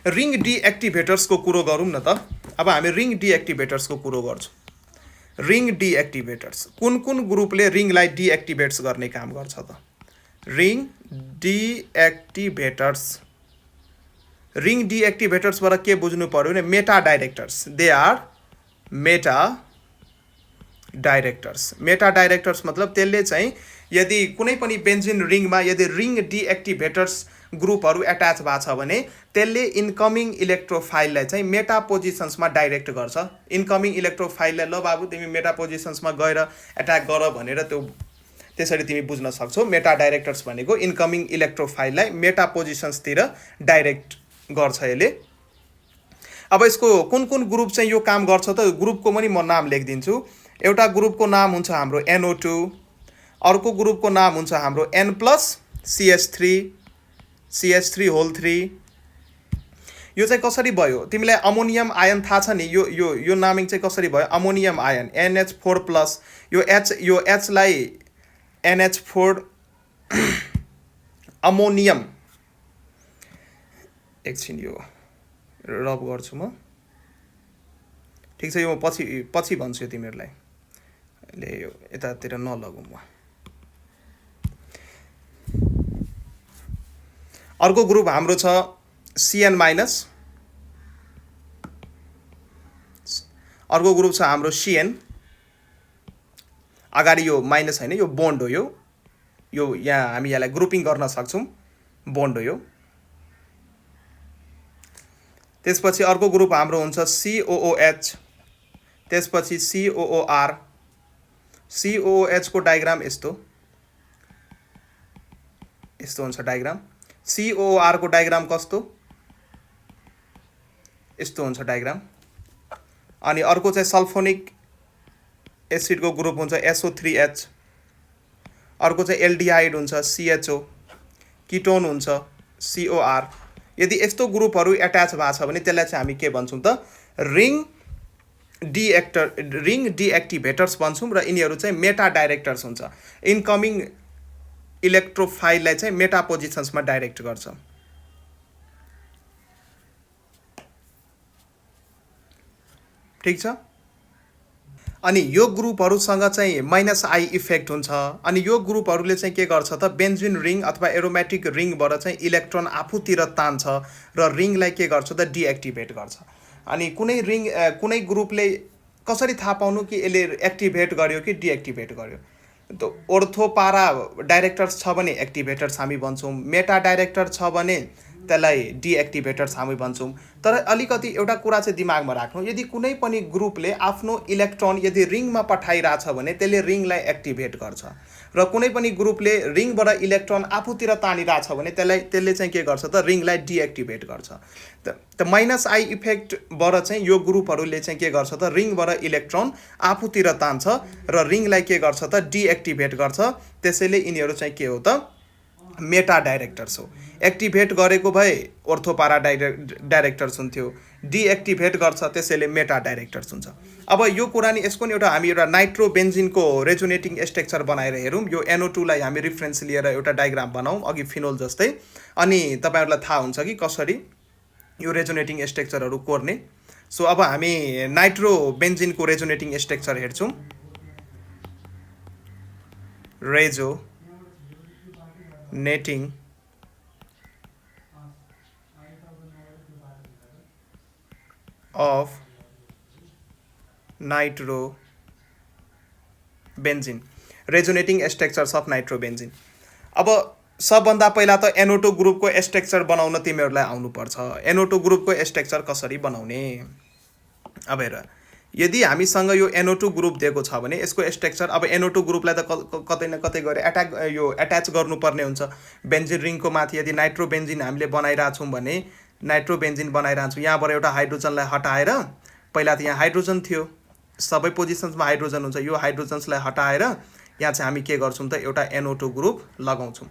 रिङ डिएक्टिभेटर्सको कुरो गरौँ न त। अब हामी रिङ डिएक्टिभेटर्सको कुरो गर्छौँ। रिङ डिएक्टिभेटर्स कुन कुन ग्रुपले रिङलाई डिएक्टिभेट्स गर्ने काम गर्छ त? रिङ डिएक्टिभेटर्सबाट के बुझ्नु पर्यो भने meta directors. They are meta directors मतलब त्यसले चाहिँ यदि कुनै पनि बेन्जिन रिङमा यदि रिङ डिएक्टिभेटर्स ग्रुपहरू एट्याच भएको छ भने त्यसले इन्कमिङ इलेक्ट्रोफाइललाई चाहिँ मेटा पोजिसन्समा डाइरेक्ट गर्छ। इन्कमिङ इलेक्ट्रोफाइललाई ल बाबु तिमी मेटा पोजिसन्समा गएर एट्याक गर भनेर त्यसरी तिमी बुझ्न सक्छौ। मेटा डाइरेक्टर्स भनेको इन्कमिङ इलेक्ट्रोफाइललाई मेटा पोजिसन्सतिर डाइरेक्ट गर्छ यसले। अब यसको कुन कुन ग्रुप चाहिँ यो काम गर्छ त? ग्रुपको पनि म नाम लेखिदिन्छु। एउटा ग्रुपको नाम हुन्छ हाम्रो NO2, अर्को ग्रुपको नाम हुन्छ हाम्रो N+CH3 होल 3। यो चाहिँ कसरी भयो? तिमीलाई अमोनियम आयन थाहा छ नि? यो नामिङ चाहिँ कसरी भयो? अमोनियम आयन NH4+, यो H लाई NH4 अमोनियम, एकछिन यो रब गर्छु म। ठिक छ, यो म पछि भन्छु तिमीहरूलाई। ले यो यतातिर नलगौँ म। अर्को ग्रुप हाम्रो छ CN-, अर्को ग्रुप छ हाम्रो CN। अगाडि यो माइनस हैन, यो बोन्ड हो। यो यहाँ हामी यसलाई ग्रुपिङ गर्न सक्छौँ, बोन्ड हो यो। त्यसपछि अर्को ग्रुप हाम्रो हुन्छ COOH, त्यसपछि COOR। COOH को डायग्राम यस्तो हुन्छ डायग्राम। COOR को डायग्राम कस्तो? यस्तो हुन्छ डायग्राम। अनि अर्को चाहिँ सल्फोनिक एसिडको ग्रुप हुन्छ SO3H, अर्को चाहिँ एल्डिहाइड हुन्छ CHO, किटोन हुन्छ COR। यदि यस्तो ग्रुपहरू एट्याच भएको छ भने त्यसलाई चाहिँ हामी के भन्छौँ त? रिङ डिएक्टिभेटर्स भन्छौँ र यिनीहरू चाहिँ मेटा डाइरेक्टर्स हुन्छ। इन्कमिङ इलेक्ट्रोफाइललाई चाहिँ मेटा पोजिसन्समा डाइरेक्ट गर्छ। ठिक छ। अनि यो ग्रुपहरूसँग चाहिँ -I इफेक्ट हुन्छ। अनि यो ग्रुपहरूले चाहिँ के गर्छ त? बेन्जिन रिङ अथवा एरोमेटिक रिङबाट चाहिँ इलेक्ट्रोन आफूतिर तान्छ र रिङलाई के गर्छ त? डिएक्टिभेट गर्छ। अनि कुनै ग्रुपले कसरी थाहा पाउनु कि यसले एक्टिभेट गर्यो कि डिएक्टिभेट गर्यो? त ओर्थो पारा डाइरेक्टर्स छ भने एक्टिभेटर्स हामी भन्छौँ। मेटा डाइरेक्टर छ भने त्यसलाई डिएक्टिभेटर्स हामी भन्छौँ। तर अलिकति एउटा कुरा चाहिँ दिमागमा राख्नु, यदि कुनै पनि ग्रुपले आफ्नो इलेक्ट्रोन यदि रिङमा पठाइरहेछ भने त्यसले रिङलाई एक्टिभेट गर्छ, र कुनै पनि ग्रुपले रिङबाट इलेक्ट्रोन आफूतिर तानिरहेछ भने त्यसले चाहिँ के गर्छ त रिङलाई डिएक्टिभेट गर्छ। त -I इफेक्टबाट चाहिँ यो ग्रुपहरूले चाहिँ के गर्छ त रिङबाट इलेक्ट्रोन आफूतिर तान्छ र रिङलाई के गर्छ त डिएक्टिभेट गर्छ। त्यसैले यिनीहरू चाहिँ के हो त मेटा डाइरेक्टर्स हो। एक्टिभेट गरेको भए ओर्थोपारा डाइरेक्टर्स हुन्थ्यो, डिएक्टिभेट गर्छ त्यसैले मेटा डाइरेक्टर्स हुन्छ। अब यो कुरा नि यसको नि हामी एउटा नाइट्रोबेन्जिनको रेजोनेटिङ स्ट्रक्चर बनाएर हेरौँ। यो NO2 लाई हामी रिफरेन्स लिएर एउटा डायग्राम बनाऊँ अघि फिनोल जस्तै, अनि तपाईँहरूलाई थाहा हुन्छ कि कसरी यो रेजोनेटिङ स्ट्रक्चरहरू कोर्ने। सो अब हामी नाइट्रोबेन्जिनको रेजोनेटिङ स्ट्रक्चर हेर्छौँ। Resonating of nitrobenzene, resonating structures of nitrobenzene. अब सबभन्दा पहिला त NO2 ग्रुपको स्ट्रक्चर बनाउन तिमीहरूलाई आउनुपर्छ। NO2 ग्रुपको स्ट्रक्चर कसरी बनाउने? अब हेर, यदि हामीसँग यो NO2 ग्रुप दिएको छ भने यसको स्ट्रक्चर, अब NO2 ग्रुपलाई त कतै न कतै गएर एट्याच गर्नुपर्ने हुन्छ बेन्जिन रिङको माथि। यदि नाइट्रोबेन्जिन हामीले बनाइरहेछौँ भने नाइट्रोबेन्जिन बनाइरहन्छौँ, यहाँबाट एउटा हाइड्रोजनलाई हटाएर, पहिला त यहाँ हाइड्रोजन थियो, सबै पोजिसन्समा हाइड्रोजन हुन्छ, यो हाइड्रोजन्सलाई हटाएर यहाँ चाहिँ हामी के गर्छौँ त एउटा NO2 ग्रुप लगाउँछौँ।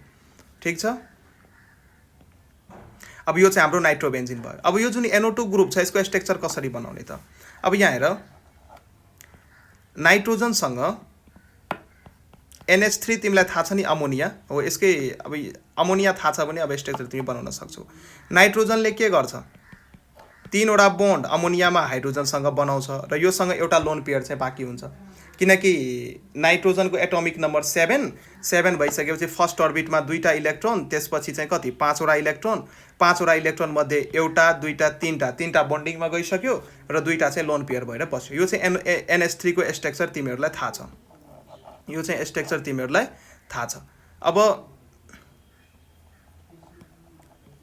ठिक छ। अब यो चाहिँ हाम्रो नाइट्रोबेन्जिन भयो। अब यो जुन NO2 ग्रुप छ यसको स्ट्रक्चर कसरी बनाउने त? अब यहाँ हेर, नाइट्रोजनसँग NH3 तिमीलाई थाहा छ नि अमोनिया हो, यसकै अब अमोनिया थाहा छ भने अब स्ट्रक्चर तिमी बनाउन सक्छौ। नाइट्रोजनले के गर्छ, 3 वटा बोन्ड अमोनियामा हाइड्रोजनसँग बनाउँछ र योसँग एउटा लोन पेयर चाहिँ बाँकी हुन्छ, किनकि नाइट्रोजनको एटोमिक नम्बर 7 भइसकेपछि फर्स्ट अर्बिटमा 2टा इलेक्ट्रोन, त्यसपछि चाहिँ कति 5 वटा इलेक्ट्रोन, 5 वटा इलेक्ट्रोन मध्ये एउटा, दुईटा, तीनटा बन्डिङमा गइसक्यो र 2टा चाहिँ लोन पेयर भएर बस्यो। यो चाहिँ NH3 को स्ट्रक्चर तिमीहरूलाई थाहा छ। यो चाहिँ स्ट्रक्चर तिमीहरूलाई थाहा छ। अब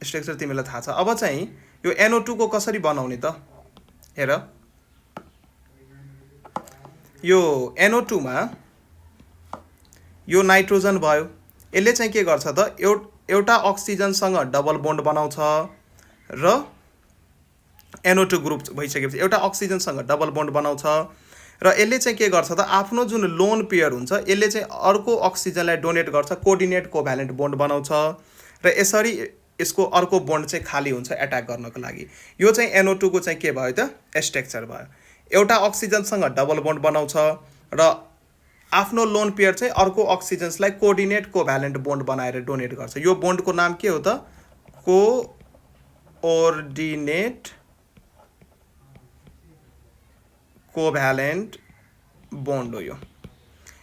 स्ट्रक्चर तिमीलाई थाहा छ। अब चाहिँ यो NO2 को कसरी बनाउने त? हेर, यो NO2 मा यो नाइट्रोजन भयो, यसले चाहिँ के गर्छ त एउटा अक्सिजनसँग डबल बोन्ड बनाउँछ र NO2 ग्रुप भइसकेपछि एउटा अक्सिजनसँग डबल बोन्ड बनाउँछ र यसले चाहिँ के गर्छ त आफ्नो जुन लोन पेयर हुन्छ यसले चाहिँ अर्को अक्सिजनलाई डोनेट गर्छ, कोर्डिनेट कोभ्यालेन्ट बोन्ड बनाउँछ र यसरी यसको अर्को बोन्ड चाहिँ खाली हुन्छ एट्याक गर्नको लागि। यो चाहिँ NO2 को चाहिँ के भयो त स्ट्रक्चर भयो। एउटा अक्सिजनसँग डबल बोन्ड बनाउँछ र आफ्नो लोन पेयर चाहिँ अर्को अक्सिजन्सलाई कोर्डिनेट कोभ्यालेन्ट बोन्ड बनाएर डोनेट गर्छ। यो बोन्डको नाम के हो त? कोअर्डिनेट कोभ्यालेन्ट बोन्ड हो यो।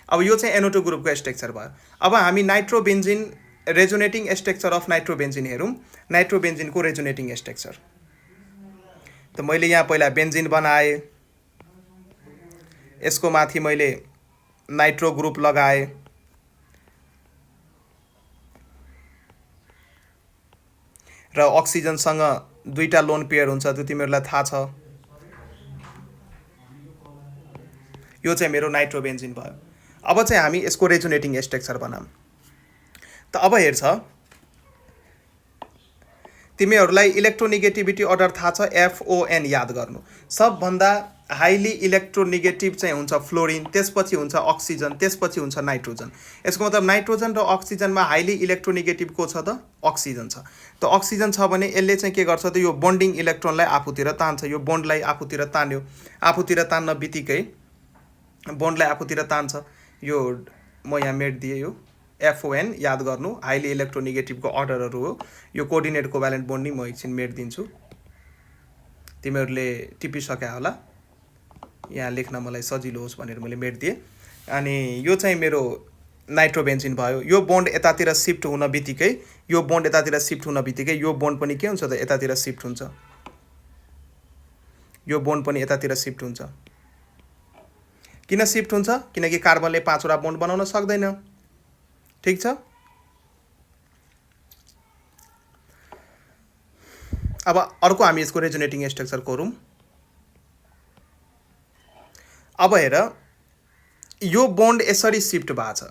अब यो चाहिँ NO2 ग्रुपको स्ट्रक्चर भयो। अब हामी नाइट्रोबेन्जिन रेजोनेटिङ स्ट्रक्चर अफ नाइट्रोबेन्जिन हेरौँ। नाइट्रोबेन्जिनको रेजोनेटिङ स्ट्रक्चर त मैले यहाँ पहिला बेन्जिन बनाएँ, यसको माथि मैले नाइट्रो ग्रुप लगाएँ, र अक्सिजनसँग 2टा लोन पेयर हुन्छ, त्यो तिमीहरूलाई थाहा छ। यो चाहिँ मेरो नाइट्रोबेन्जिन भयो। अब चाहिँ हामी यसको रेजोनेटिङ स्ट्रक्चर बनाऊँ। त अब हेर्छ, तिमीहरूलाई इलेक्ट्रोनेगेटिभिटी अर्डर थाहा छ, FON याद गर्नु। सबभन्दा हाइली इलेक्ट्रोनेगेटिभ चाहिँ हुन्छ फ्लोरिन, त्यसपछि हुन्छ अक्सिजन, त्यसपछि हुन्छ नाइट्रोजन। यसको मतलब नाइट्रोजन र अक्सिजनमा हाइली इलेक्ट्रोनेगेटिभ को छ त? अक्सिजन छ। त अक्सिजन छ भने यसले चाहिँ के गर्छ त यो बोन्डिङ इलेक्ट्रोनलाई आफूतिर तान्छ। यो बोन्डलाई आफूतिर तान्यो, आफूतिर तान्न बित्तिकै बोन्डलाई आफूतिर तान्छ। यो म यहाँ मेट दिएँ, यो FON याद गर्नु, हाइली इलेक्ट्रोनेगेटिभको अर्डरहरू हो। यो कोर्डिनेट कोभ्यालेन्ट बोन्ड नि म एकछिन मेट दिन्छु, तिमीहरूले टिपिसक्या होला, यहाँ लेख्न मलाई सजिलो होस् भनेर मैले मेट दिएँ। अनि यो चाहिँ मेरो नाइट्रोबेन्जिन भयो। यो बोन्ड यतातिर सिफ्ट हुन बित्तिकै, यो बोन्ड यतातिर सिफ्ट हुन बित्तिकै यो बोन्ड पनि के हुन्छ त यतातिर सिफ्ट हुन्छ, यो बोन्ड पनि यतातिर सिफ्ट हुन्छ। किन सिफ्ट हुन्छ? किनकि कार्बनले 5 वटा बोन्ड बनाउन सक्दैन। ठिक छ। अब अर्को हामी यसको रेजोनेटिङ स्ट्रक्चर गरौँ। अब हेर यो बोन्ड यसरी शिफ्ट भएको छ,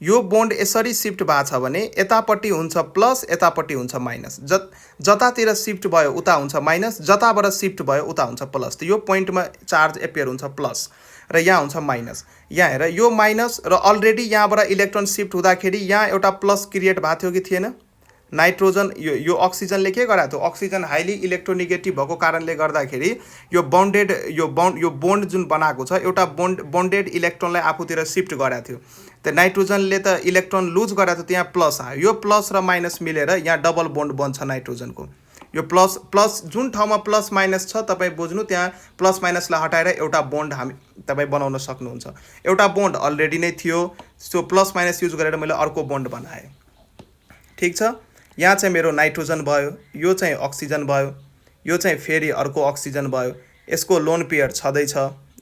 यो बोन्ड यसरी शिफ्ट भएको छ भने यतापट्टि हुन्छ प्लस, यतापट्टि हुन्छ माइनस। जतातिर शिफ्ट भयो उता हुन्छ माइनस, जताबाट शिफ्ट भयो उता हुन्छ प्लस। त यो पोइन्टमा चार्ज एपियर हुन्छ प्लस र यहाँ हुन्छ माइनस। यहाँ हेर यो माइनस र अलरेडी यहाँबाट इलेक्ट्रोन शिफ्ट हुँदाखेरि यहाँ एउटा प्लस क्रिएट भएको थियो कि थिएन। नाइट्रोजन यो अक्सिजनले के गराएको थियो, अक्सिजन हाइली इलेक्ट्रोनेगेटिभ भएको कारणले गर्दाखेरि यो बोन्ड जुन बनाएको छ एउटा बोन्डेड इलेक्ट्रोनलाई आफूतिर शिफ्ट गराएको थियो। त नाइट्रोजनले त इलेक्ट्रोन लुज गराएको थियो, त्यहाँ प्लस आयो। यो प्लस र माइनस मिलेर यहाँ डबल बोन्ड बन्छ नाइट्रोजनको। यो प्लस जुन ठाउँमा प्लस माइनस छ तपाईँ बुझ्नु, त्यहाँ प्लस माइनसलाई हटाएर एउटा बोन्ड तपाईँ बनाउन सक्नुहुन्छ। एउटा बोन्ड अलरेडी नै थियो, सो प्लस माइनस युज गरेर मैले अर्को बोन्ड बनाएँ। ठिक छ, यहाँ चाहिँ मेरो नाइट्रोजन भयो, यो चाहिँ अक्सिजन भयो, यो चाहिँ फेरि अर्को अक्सिजन भयो। यसको लोन पेयर छँदैछ,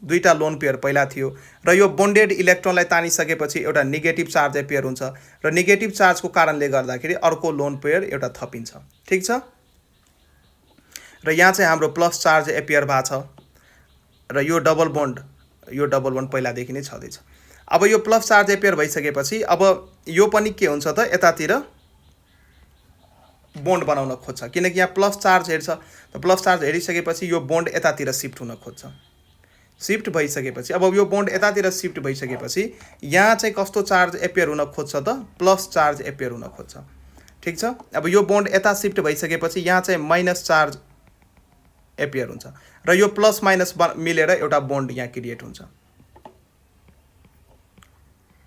दुईटा लोन पेयर पहिला थियो र यो बोन्डेड इलेक्ट्रोनलाई तानिसकेपछि एउटा नेगेटिभ चार्ज एपियर हुन्छ र नेगेटिभ चार्जको कारणले गर्दाखेरि अर्को लोन पेयर एउटा थपिन्छ। ठिक छ, र यहाँ चाहिँ हाम्रो प्लस चार्ज एपियर भएको छ र यो डबल बोन्ड पहिलादेखि नै छँदैछ। अब यो प्लस चार्ज एपियर भइसकेपछि अब यो पनि के हुन्छ त, यतातिर बोन्ड बनाउन खोज्छ, किनकि यहाँ प्लस चार्ज हेर्छ। त प्लस चार्ज हेरिसकेपछि यो बोन्ड यतातिर शिफ्ट हुन खोज्छ। शिफ्ट भइसकेपछि अब यो बोन्ड यतातिर शिफ्ट भइसकेपछि यहाँ चाहिँ कस्तो चार्ज एपियर हुन खोज्छ त, प्लस चार्ज एपियर हुन खोज्छ। ठिक छ, अब यो बोन्ड यता शिफ्ट भइसकेपछि यहाँ चाहिँ माइनस चार्ज एपियर हुन्छ र यो प्लस माइनस मिलेर एउटा बोन्ड यहाँ क्रिएट हुन्छ,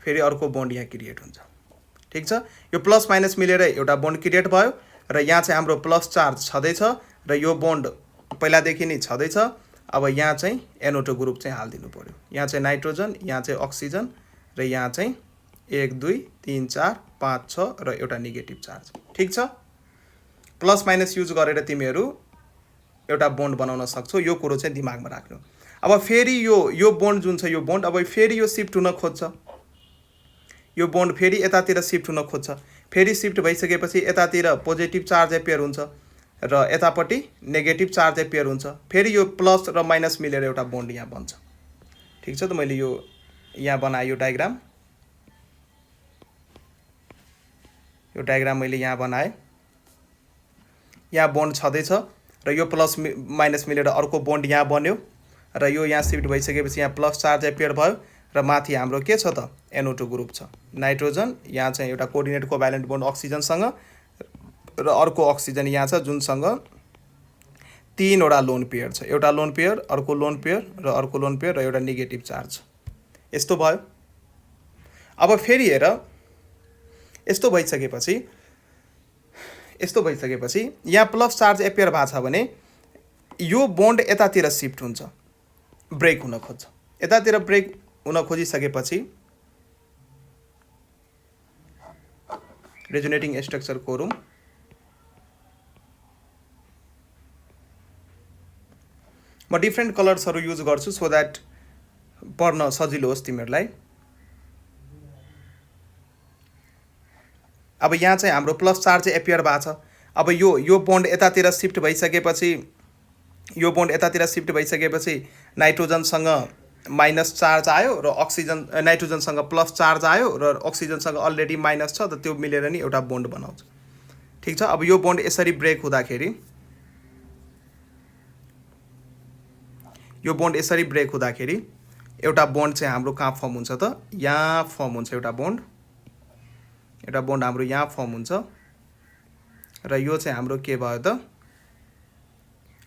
फेरि अर्को बोन्ड यहाँ क्रिएट हुन्छ। ठिक छ, यो प्लस माइनस मिलेर एउटा बोन्ड क्रिएट भयो र यहाँ चाहिँ हाम्रो प्लस चार्ज छँदैछ र यो बोन्ड पहिलादेखि नै छँदैछ। अब यहाँ चाहिँ NO2 ग्रुप चाहिँ हालिदिनु पऱ्यो। यहाँ चाहिँ नाइट्रोजन, यहाँ चाहिँ अक्सिजन र यहाँ चाहिँ 1 2 3 4 5 6 र एउटा नेगेटिभ चार्ज। ठिक छ, प्लस माइनस युज गरेर तिमीहरू एउटा बोन्ड बनाउन सक्छौ, यो कुरो चाहिँ दिमागमा राख्नु। अब फेरि यो बोन्ड जुन छ, यो बोन्ड अब फेरि यो शिफ्ट हुन खोज्छ, यो बोन्ड फेरि यतातिर शिफ्ट हुन खोज्छ। फेरि शिफ्ट भइसकेपछि यतातिर पोजिटिभ चार्ज एपियर हुन्छ र यतापट्टि नेगेटिभ चार्ज एपियर हुन्छ। फेरि यो प्लस र माइनस मिलेर एउटा बोन्ड यहाँ बन्छ। ठिक छ, त मैले यो यहाँ बनाएँ, यो डायग्राम मैले यहाँ बनाएँ। यहाँ बोन्ड छँदैछ र यो प्लस माइनस मिलेर अर्को बोन्ड यहाँ बन्यो र यो यहाँ शिफ्ट भइसकेपछि यहाँ प्लस चार्ज एपियर भयो र माथि हाम्रो के छ त, NO2 ग्रुप छ, नाइट्रोजन। यहाँ चाहिँ एउटा कोअर्डिनेट कोभ्यालेन्ट बोन्ड अक्सिजनसँग र अर्को अक्सिजन यहाँ छ जुनसँग 3वटा लोन पेयर छ, एउटा लोन पेयर, अर्को लोन पेयर र अर्को लोन पेयर र एउटा नेगेटिभ चार्ज। यस्तो भयो। अब फेरि हेर, यस्तो भइसकेपछि यहाँ प्लस चार्ज एपियर भएको छ भने यो बोन्ड यतातिर शिफ्ट हुन्छ, ब्रेक हुन खोज्छ। यतातिर ब्रेक हुन खोजिसकेपछि रेजोनेटिङ स्ट्रक्चर गरौँ। म डिफ्रेन्ट कलर्सहरू युज गर्छु सो द्याट पढ्न सजिलो होस् तिमीहरूलाई। अब यहाँ चाहिँ हाम्रो प्लस चार्ज एपियर भएको छ। अब यो बोन्ड यतातिर शिफ्ट भइसकेपछि नाइट्रोजनसँग माइनस चार्ज आयो र नाइट्रोजनसँग प्लस चार्ज आयो र अक्सिजनसँग अलरेडी माइनस छ, त त्यो मिलेर नि एउटा बोन्ड बनाउँछ। ठिक छ, अब यो बोन्ड यसरी ब्रेक हुँदाखेरि एउटा बोन्ड चाहिँ हाम्रो कहाँ फर्म हुन्छ त, यहाँ फर्म हुन्छ। एउटा बोन्ड हाम्रो यहाँ फर्म हुन्छ र यो चाहिँ हाम्रो के भयो त,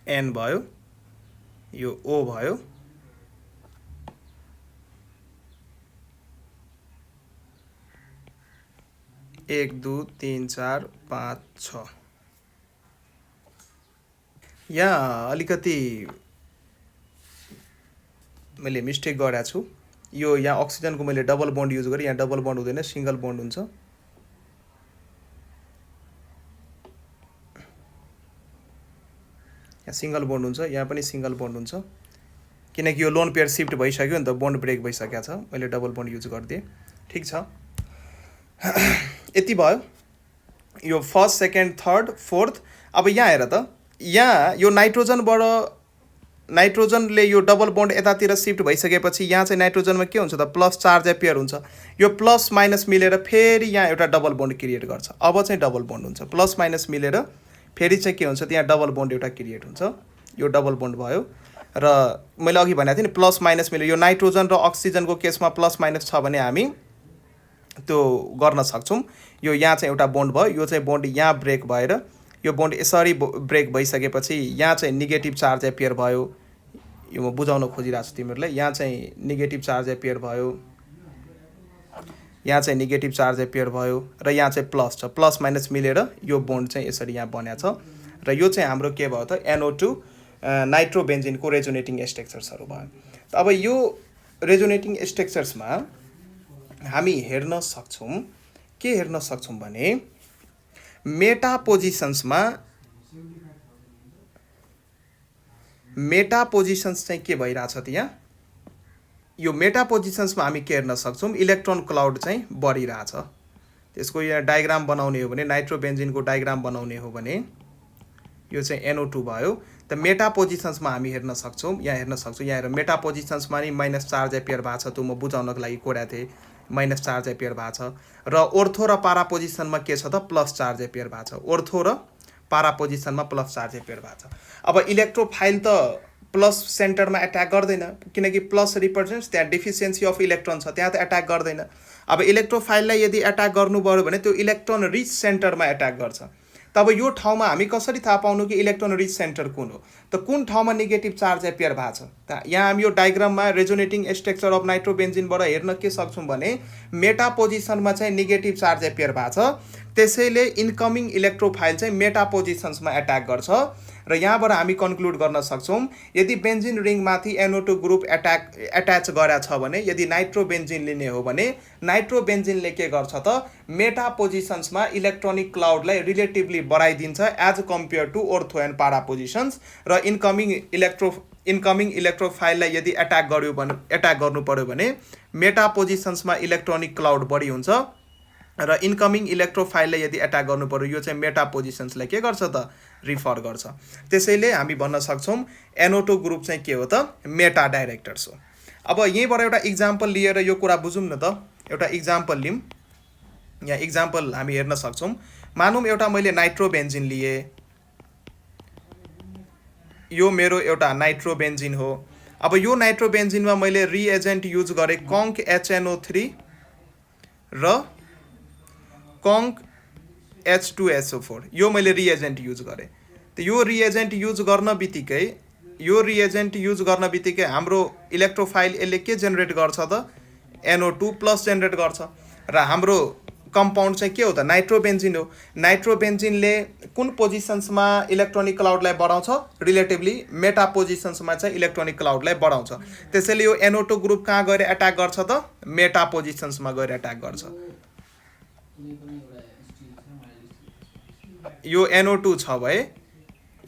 N भयो, यो O भयो, एक 2 3 4 5 6। यहाँ अलिकति मैले मिस्टेक गरेको छु। यो यहाँ अक्सिजनको मैले डबल बोन्ड युज गरेँ, यहाँ डबल बोन्ड हुँदैन, सिंगल बोन्ड हुन्छ। यहाँ सिंगल बोन्ड हुन्छ, यहाँ पनि सिंगल बोन्ड हुन्छ, किनकि यो लोन पेयर शिफ्ट भइसक्यो नि त, बोन्ड ब्रेक भइसकेको छ, मैले डबल बोन्ड युज गरिदिएँ। ठिक छ, यति भयो यो फर्स्ट, सेकेन्ड, थर्ड, फोर्थ। अब यहाँ हेर त, यहाँ यो नाइट्रोजनबाट नाइट्रोजनले यो डबल बोन्ड यतातिर शिफ्ट भइसकेपछि यहाँ चाहिँ नाइट्रोजनमा के हुन्छ त प्लस चार्ज एपियर हुन्छ। यो प्लस माइनस मिलेर फेरि यहाँ एउटा डबल बोन्ड क्रिएट गर्छ। अब चाहिँ डबल बोन्ड हुन्छ, प्लस माइनस मिलेर फेरि चाहिँ के हुन्छ त्यहाँ डबल बोन्ड एउटा क्रिएट हुन्छ। यो डबल बोन्ड भयो र मैले अघि भनेको थिएँ नि प्लस माइनस मिलेर यो नाइट्रोजन र अक्सिजनको केसमा प्लस माइनस छ भने हामी त्यो गर्न सक्छौँ। यो यहाँ चाहिँ एउटा बोन्ड भयो, यो चाहिँ बोन्ड यहाँ ब्रेक भएर यो बोन्ड यसरी ब्रेक भइसकेपछि यहाँ चाहिँ नेगेटिभ चार्ज एपियर भयो। यो म बुझाउन खोजिरहेको छु तिमीहरूलाई। यहाँ चाहिँ नेगेटिभ चार्ज एपियर भयो, यहाँ चाहिँ नेगेटिभ चार्ज एपियर भयो र यहाँ चाहिँ प्लस छ। प्लस माइनस मिलेर यो बोन्ड चाहिँ यसरी यहाँ बनेको छ र यो चाहिँ हाम्रो के भयो त NO2 नाइट्रोबेन्जिनको रेजोनेटिङ स्ट्रक्चर्सहरू भयो। त अब यो रेजोनेटिङ स्ट्रक्चर्समा हामी हेर्न सक्छौँ के हेर्न सक्छौँ भने मेटा पोजिसन्स चाहिँ के भइरहेछ त यहाँ। यो मेटा पोजिसन्समा हामी के हेर्न सक्छौँ इलेक्ट्रोन क्लाउड चाहिँ बढिरहेछ। त्यसको यहाँ डायग्राम बनाउने हो भने नाइट्रोबेन्जिनको डायग्राम बनाउने हो भने यो चाहिँ NO2 भयो। त मेटा पोजिसन्समा हामी हेर्न सक्छौँ, यहाँ हेर्न सक्छौँ। यहाँ हेर मेटा पोजिसन्समा नि माइनस चार्ज एपियर भएको छ, त्यो म बुझाउनको लागि कोरेको थिएँ। माइनस चार्ज एपियर भएको छ र ओर्थो र पारा पोजिसनमा के छ त प्लस चार्ज एपियर भएको छ। ओर्थो र पारा पोजिसनमा प्लस चार्ज एपियर भएको छ। अब इलेक्ट्रोफाइल त प्लस सेन्टरमा एट्याक गर्दैन किनकि प्लस रिप्रेजेन्ट्स त्यहाँ डिफिसियन्सी अफ इलेक्ट्रोन छ, त्यहाँ त एट्याक गर्दैन। अब इलेक्ट्रोफाइललाई यदि एट्याक गर्नुभयो भने त्यो इलेक्ट्रोन रिच सेन्टरमा एट्याक गर्छ। तब यो ठाउँमा हामी कसरी थाहा पाउनु कि इलेक्ट्रोन रिच सेन्टर कुन हो त कुन ठाउँमा नेगेटिभ चार्ज एपियर भएको छ त यहाँ हामी यो डायग्राममा रेजोनेटिङ स्ट्रक्चर अफ नाइट्रोबेन्जिनबाट हेर्न के सक्छौँ भने मेटा पोजिसनमा चाहिँ नेगेटिभ चार्ज एपियर भएको छ। त्यसैले इन्कमिङ इलेक्ट्रोफाइल चाहिँ मेटा पोजिसन्समा एट्याक गर्छ र यहाँबाट हामी कन्क्लुड गर्न सक्छौँ यदि बेन्जिन रिङमाथि NO2 ग्रुप एट्याच गरेको छ भने यदि नाइट्रोबेन्जिन लिने हो भने नाइट्रोबेन्जिनले के गर्छ त मेटा पोजिसन्समा इलेक्ट्रोनिक क्लाउडलाई रिलेटिभली बढाइदिन्छ as compared to ortho and para positions र इन्कमिङ इलेक्ट्रोफाइललाई यदि एट्याक गर्नु पर्यो भने मेटा पोजिसन्समा इलेक्ट्रोनिक क्लाउड बढी हुन्छ र इन्कमिङ इलेक्ट्रोफाइललाई यदि एट्याक गर्नु पर्यो यो चाहिँ मेटा पोजिसन्सलाई के गर्छ त रिफर गर्छ। त्यसैले हामी भन्न सक्छौँ NO2 ग्रुप चाहिँ के हो त मेटा डाइरेक्टर्स हो। अब यहीँबाट एउटा इक्जाम्पल लिएर यो कुरा बुझौँ न त। एउटा इक्जाम्पल लिउँ। यहाँ इक्जाम्पल हामी हेर्न सक्छौँ। मानौँ एउटा मैले नाइट्रोबेन्जिन लिएँ, यो मेरो एउटा नाइट्रोबेन्जिन हो। अब यो नाइट्रोबेन्जिनमा मैले रिएजेन्ट युज गरेँ कङ्क HNO3 र कङ्क H2SO4, यो मैले रिएजेन्ट युज गरेँ। त यो रिएजेन्ट युज गर्न बित्तिकै हाम्रो इलेक्ट्रोफाइल यसले के जेनेरेट गर्छ त NO2 प्लस जेनेरेट गर्छ र हाम्रो कम्पाउन्ड चाहिँ के हो त नाइट्रोबेन्जिन हो। नाइट्रोबेन्जिनले कुन पोजिसन्समा इलेक्ट्रोनिक क्लाउडलाई बढाउँछ रिलेटिभली मेटा पोजिसन्समा चाहिँ इलेक्ट्रोनिक क्लाउडलाई बढाउँछ। त्यसैले यो NO2 ग्रुप कहाँ गएर एट्याक गर्छ त मेटा पोजिसन्समा गएर एट्याक गर्छ। यो NO2 छ भए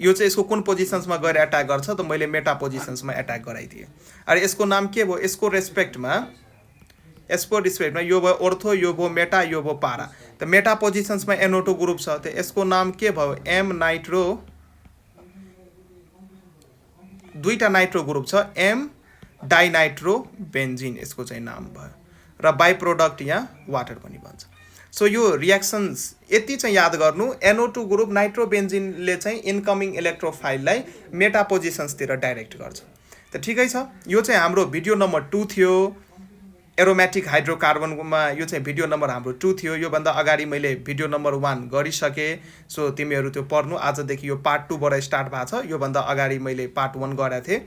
यो चाहिँ यसको कुन पोजिसन्समा गएर एट्याक गर्छ त मैले मेटा पोजिसन्समा एट्याक गराइदिएँ। अरे यसको नाम के भयो यसको रेस्पेक्टमा यो भयो ओर्थो, यो भयो मेटा, यो भयो पारा। त मेटा पोजिसन्समा NO2 ग्रुप छ त यसको नाम के भयो M नाइट्रो, दुईटा नाइट्रो ग्रुप छ M डाइनाइट्रो बेन्जिन यसको चाहिँ नाम भयो र बाई प्रोडक्ट यहाँ वाटर पनि भन्छ। सो यो रियाक्सन्स यति चाहिँ याद गर्नु NO2 ग्रुप नाइट्रोबेन्जिनले चाहिँ इन्कमिङ इलेक्ट्रोफाइललाई मेटा पोजिसन्सतिर डाइरेक्ट गर्छ। त ठिकै छ, यो चाहिँ हाम्रो भिडियो नम्बर 2 थियो। एरोमेटिक हाइड्रोकार्बनमा यो चाहिँ भिडियो नम्बर हाम्रो 2 थियो। योभन्दा अगाडि मैले भिडियो नम्बर 1 गरिसकेँ। सो तिमीहरू त्यो पढ्नु। आजदेखि यो पार्ट 2 बाट स्टार्ट भएको छ। योभन्दा अगाडि मैले पार्ट 1 गरेको थिएँ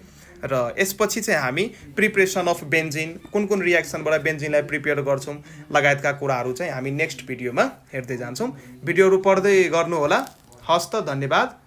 र यसपछि चाहिँ हामी प्रिपरेसन अफ बेन्जिन कुन कुन रियाक्सनबाट बेन्जिनलाई प्रिपेयर गर्छौँ लगायतका कुराहरू चाहिँ हामी नेक्स्ट भिडियोमा हेर्दै जान्छौँ। भिडियोहरू पढ्दै गर्नु होला। हस्त, धन्यवाद।